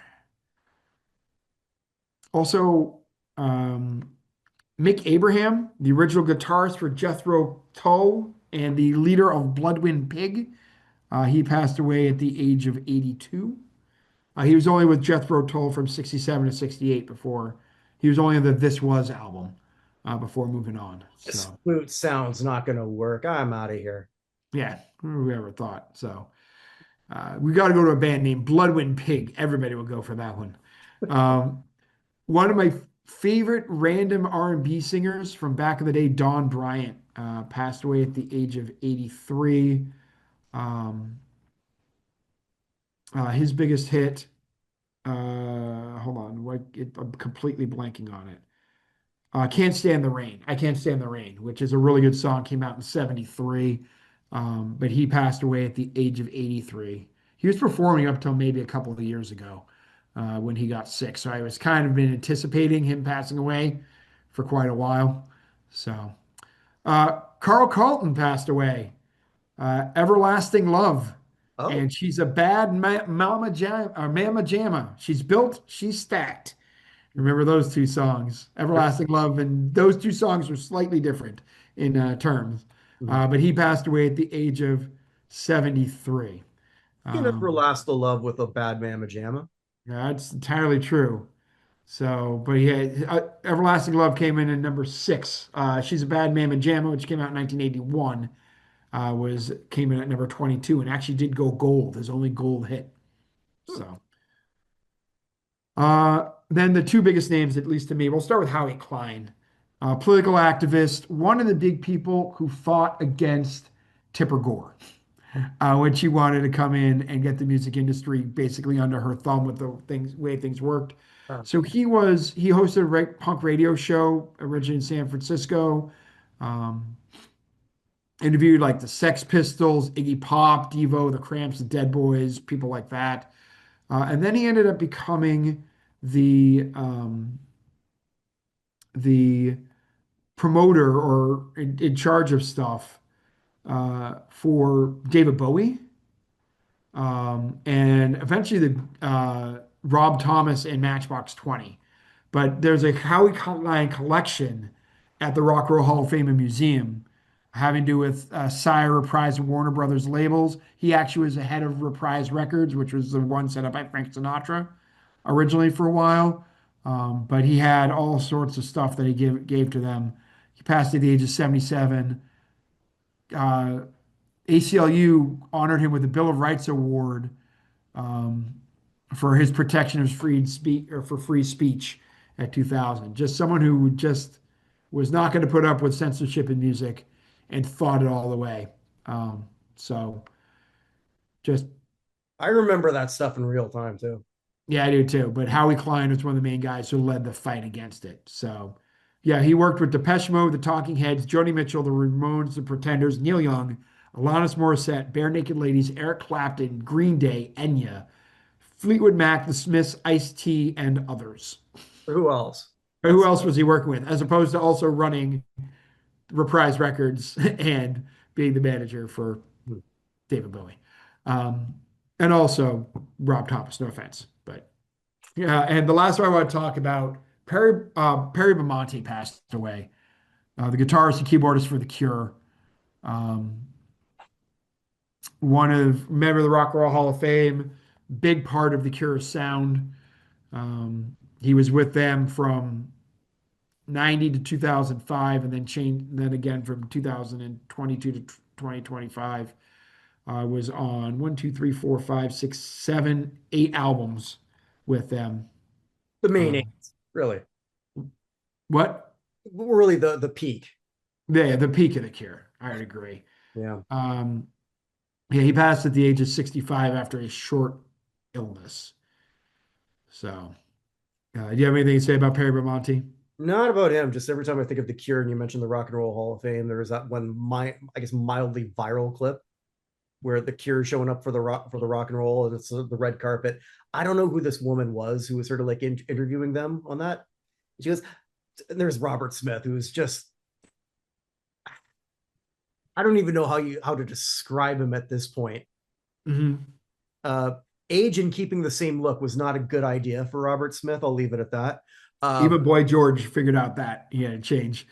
Also, um, Mick Abraham, the original guitarist for Jethro Tull and the leader of Bloodwind Pig. He passed away at the age of 82. He was only with Jethro Tull from '67 to '68 before. He was only in the This Was album before moving on. This So, flute sound's not going to work. I'm out of here. yeah, who ever thought? So, we got to go to a band named Bloodwind Pig. Everybody will go for that one. Um, One of my favorite random R&B singers from back in the day, Don Bryant, passed away at the age of 83. Um, his biggest hit, hold on, I'm completely blanking on it. Can't Stand the Rain. I Can't Stand the Rain, which is a really good song, came out in '73. But he passed away at the age of 83. He was performing up till maybe a couple of years ago when he got sick. So I was kind of been anticipating him passing away for quite a while. So Carl Carlton passed away. Everlasting Love. Oh, And she's a bad mama jamma. She's built, she's stacked. Remember those two songs, Everlasting Love, and those two songs were slightly different in terms. mhm. But he passed away at the age of 73. You can never Um, last the love with a bad mamma jamma. yeah, that's entirely true. So, but yeah, Everlasting Love came in at number six. She's a Bad Mama Jamma, which came out in 1981, was came in at number 22 and actually did go gold, his only gold hit. Hmm. So, then the two biggest names, at least to me, we'll start with Howie Klein, political activist, one of the big people who fought against Tipper Gore, when she wanted to come in and get the music industry basically under her thumb with the things way things worked. Uh, So he hosted a punk radio show originally in San Francisco. Um, Interviewed like the Sex Pistols, Iggy Pop, Devo, the Cramps, the Dead Boys, people like that. And then he ended up becoming the promoter or in charge of stuff for David Bowie. And eventually the Rob Thomas and Matchbox 20. But there's a Howie Klein collection at the Rock and Roll Hall of Fame and Museum having to do with Sire, Reprise, and Warner Brothers labels. He actually was the head of Reprise Records, which was the one set up by Frank Sinatra originally for a while. But he had all sorts of stuff that he gave to them. He passed at the age of 77. Uh, ACLU honored him with the Bill of Rights Award um, for his protection of free speech or for free speech at 2000. Just someone who just was not going to put up with censorship in music and fought it all the way. So just I remember that stuff in real time too. yeah, I do too. But Howie Klein was one of the main guys who led the fight against it. So yeah, he worked with Depeche Mode, the Talking Heads, Joni Mitchell, the Ramones, the Pretenders, Neil Young, Alanis Morissette, Bare Naked Ladies, Eric Clapton, Green Day, Enya, Fleetwood Mac, The Smiths, Ice-T, and others. Who else? But who That's else was he working with, as opposed to also running Reprise Records and being the manager for David Bowie? Um, and also Rob Thomas, no offense. But yeah, and the last one I want to talk about, Perry Bamonte passed away. The guitarist and keyboardist for The Cure. Um, member of the Rock and Roll Hall of Fame, big part of The Cure's sound. He was with them from 90 to 2005 and then changed then again from 2022 to 2025. Was on one, two, three, four, five, six, seven, 8 albums with them. the main Um, aims, really. what? Really the peak. The peak of The Cure. I would agree. Yeah. Um, yeah, he passed at the age of 65 after a short illness. So, do you have anything to say about Perry Belmonte? Not about him. Just every time I think of the Cure and you mentioned the Rock and Roll Hall of Fame, there was that one I guess mildly viral clip where the Cure showing up for the rock and roll and it's the red carpet. I don't know who this woman was who was sort of like interviewing them on that. She goes, and there's Robert Smith, who is just I don't even know how to describe him at this point. Mm-hmm. Uh, age and keeping the same look was not a good idea for Robert Smith. I'll leave it at that. Even Boy George figured out that he had to change.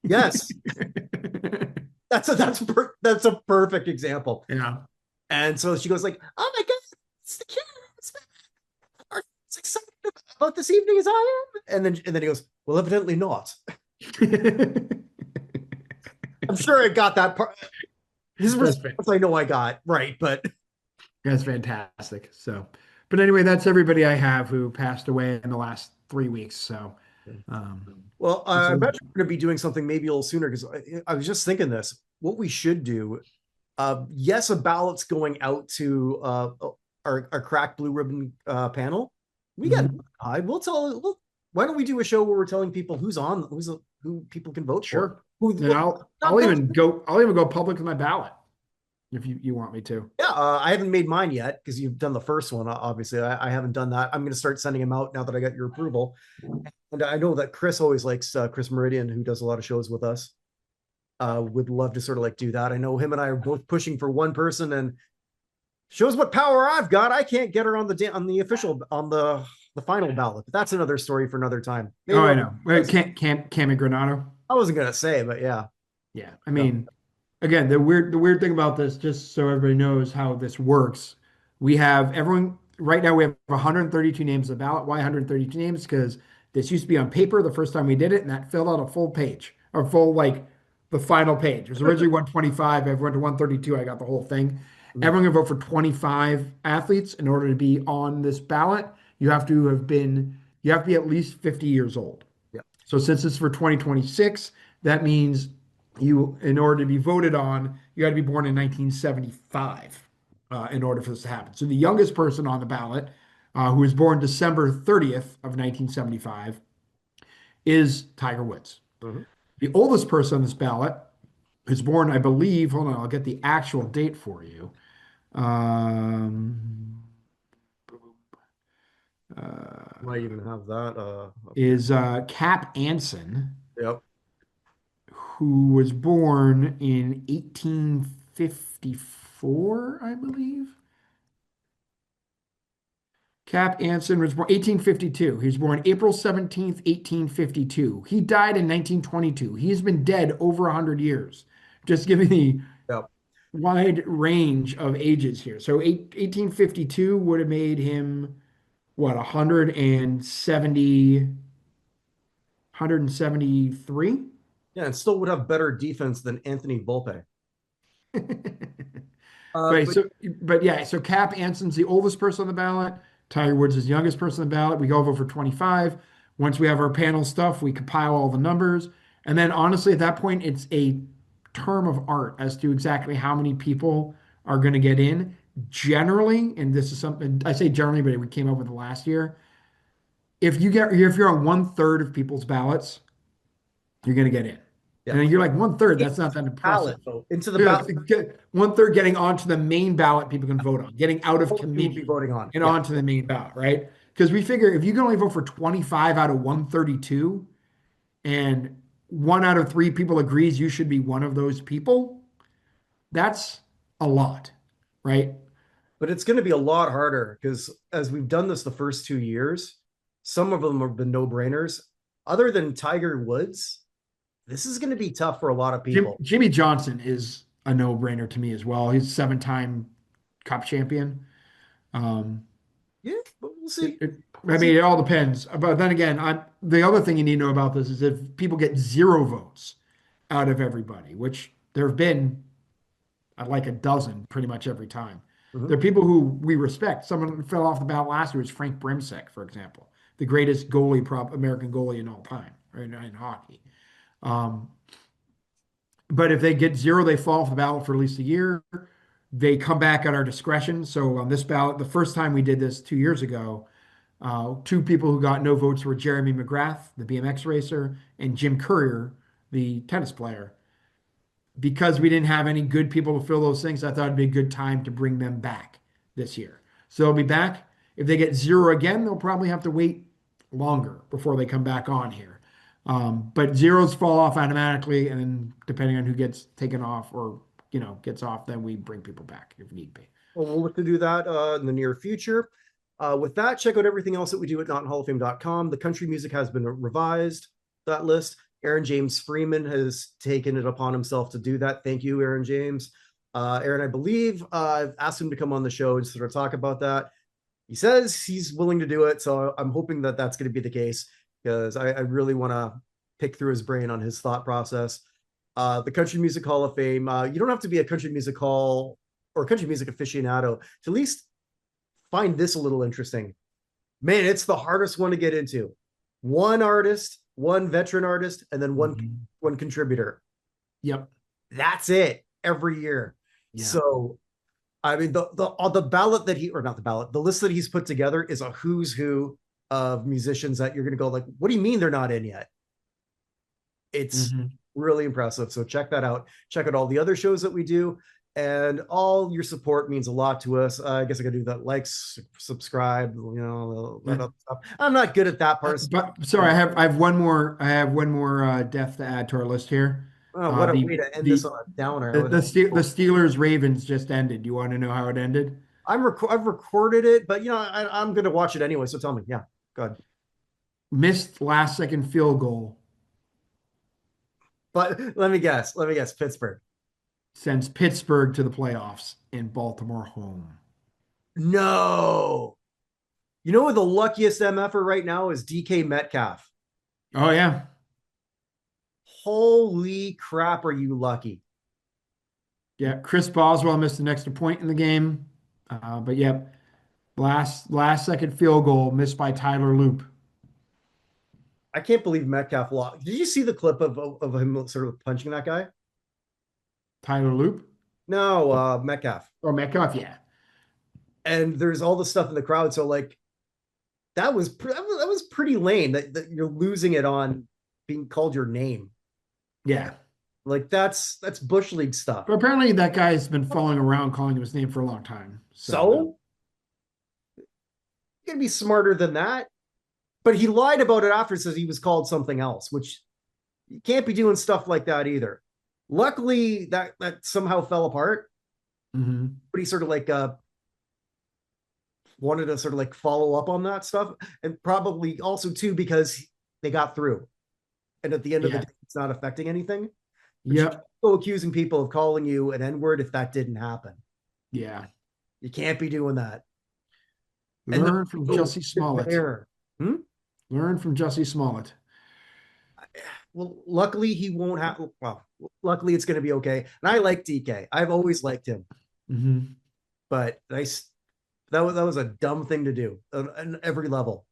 Yes, that's a perfect example. Yeah. And so she goes like, "Oh my god, it's the Cure! Are you as excited about this evening as I am?" And then he goes, "Well, evidently not." I'm sure I got that part. His response, I know I got right, but that's fantastic. So, but anyway, that's everybody I have who passed away in the last 3 weeks. So, well, I bet we're going to be doing something maybe a little sooner because I was just thinking this. What we should do, yes, a ballot's going out to our cracked blue ribbon panel. We got high. Why don't we do a show where we're telling people who people can vote sure. for? And I'll even go public with my ballot if you want me to. Yeah, I haven't made mine yet because you've done the first one. Obviously, I haven't done that. I'm going to start sending them out now that I got your approval. And I know that Chris always likes Chris Meridian, who does a lot of shows with us. Would love to sort of like do that. I know him and I are both pushing for one person, and shows what power I've got. I can't get her on the final ballot. But that's another story for another time. Maybe I know. Cami Granado. I wasn't gonna say, but yeah. Yeah. I mean, again, the weird thing about this, just so everybody knows how this works, we have everyone right now we have 132 names on the ballot. Why 132 names? Because this used to be on paper the first time we did it, and that filled out a full page, or full like the final page. It was originally 125. I went to 132. I got the whole thing. Mhm. Everyone can vote for 25 athletes in order to be on this ballot. You have to have been, you have to be at least 50 years old. Yeah. So since it's for 2026, that means you, in order to be voted on, you got to be born in 1975 in order for this to happen. So the youngest person on the ballot, who was born December 30th of 1975, is Tiger Woods. Mhm. The oldest person on this ballot is born, I believe, hold on, I'll get the actual date for you. Um, Might even have that up here. is Cap Anson, Yep. who was born in 1854, I believe. Cap Anson was born 1852. He was born April 17th, 1852. He died in 1922. He's been dead over 100 years. Just giving the Yep. wide range of ages here. So 1852 would have made him what, 173? Yeah, and still would have better defense than Anthony Volpe. Right. But But yeah, so Cap Anson's the oldest person on the ballot. Tiger Woods is the youngest person on the ballot. We go over for 25. Once we have our panel stuff, we compile all the numbers. And then honestly, at that point, it's a term of art as to exactly how many people are going to get in. Generally, and this is something I say generally, but we came up with it last year. If you're on 1/3 of people's ballots, you're going to get in. yeah, And you're like 1/3, that's not into that the impressive. ballot vote, into the Yeah, ballot, 1/3 getting onto the main ballot people can vote on, getting out of you will be committee voting on. and Yeah. onto the main ballot, right? Because we figure if you can only vote for 25 out of 132 and one out of three people agrees you should be one of those people, that's a lot, right? But it's going to be a lot harder because as we've done this the first 2 years, some of them have been no-brainers. Other than Tiger Woods, this is going to be tough for a lot of people. Jimmy Johnson is a no-brainer to me as well. He's a seven-time Cup champion. Um, Yeah, but we'll It, see. it, We'll I see. mean, it all depends. But then again, the other thing you need to know about this is if people get zero votes out of everybody, which there have been like a dozen pretty much every time. Mhm. There are people who we respect. Someone who fell off the ballot last year was Frank Brimsek, for example, the greatest American goalie in all time, right, in hockey. Um, but if they get zero, they fall off the ballot for at least a year. They come back at our discretion. So on this ballot, the first time we did this 2 years ago, two people who got no votes were Jeremy McGrath, the BMX racer, and Jim Courier, the tennis player. Because we didn't have any good people to fill those things, I thought it'd be a good time to bring them back this year. So they'll be back. If they get zero again, they'll probably have to wait longer before they come back on here. But zeros fall off automatically, and then depending on who gets taken off or gets off, then we bring people back if need be. Well, we'll look to do that in the near future. With that, check out everything else that we do at notinhallofame.com. The country music has been revised, that list. Aaron James Freeman has taken it upon himself to do that. Thank you, Aaron James. Aaron, I believe I've asked him to come on the show and sort of talk about that. He says he's willing to do it, so I'm hoping that that's going to be the case because I really want to pick through his brain on his thought process. The Country Music Hall of Fame. You don't have to be a country music hall or country music aficionado to at least find this a little interesting. Man, it's the hardest one to get into. One artist, one veteran artist, and then one contributor. Yep. That's it every year. Yeah. So, I mean, the ballot that he, or not the ballot, the list that he's put together is a who's who of musicians that you're going to go like, what do you mean they're not in yet? It's really impressive. So check that out. Check out all the other shows that we do. And all your support means a lot to us. I guess I could do that. Like, subscribe, that other stuff. I'm not good at that part. But sorry, I have one more death to add to our list here. Oh, what a way to end this on a downer. The Steelers Ravens just ended. You want to know how it ended? I've recorded it, but I'm going to watch it anyway. So tell me. Yeah, go ahead. Missed last second field goal. But let me guess. Pittsburgh Sends Pittsburgh to the playoffs and Baltimore home. No. You know, the luckiest MFer right now is DK Metcalf. Oh yeah. Holy crap, are you lucky? Yeah. Chris Boswell missed the extra point in the game. But yeah, last second field goal missed by Tyler Loop. I can't believe Metcalf lost. Did you see the clip of him sort of punching that guy? Tyler Loop No, Metcalf. or Metcalf? Yeah. And there's all the stuff in the crowd. So like that was pretty lame that you're losing it on being called your name. Yeah. Like that's Bush League stuff. But apparently that guy's been following around calling him his name for a long time. So you gotta be smarter than that. But he lied about it after, says he was called something else, which you can't be doing stuff like that either. Luckily, that somehow fell apart. Mhm. But he sort of like wanted to sort of like follow up on that stuff, and probably also too because they got through. And at the end of the Yeah. day, it's not affecting anything. But you can't Yep. go accusing people of calling you an N-word if that didn't happen. Yeah. You can't be doing that. And Learn from Jussie Smollett. there. Hmm? Learn from Jussie Smollett. Well, luckily he won't have. Well, luckily it's going to be okay. And I like DK. I've always liked him, Hmm. but that was a dumb thing to do on every level.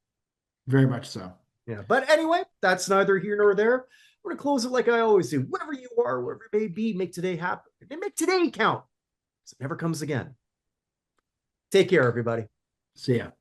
Very much so. Yeah. But anyway, that's neither here nor there. We're gonna close it like I always do. Whatever you are, wherever it may be, make today happen. And make today count. So it never comes again. Take care, everybody. See ya.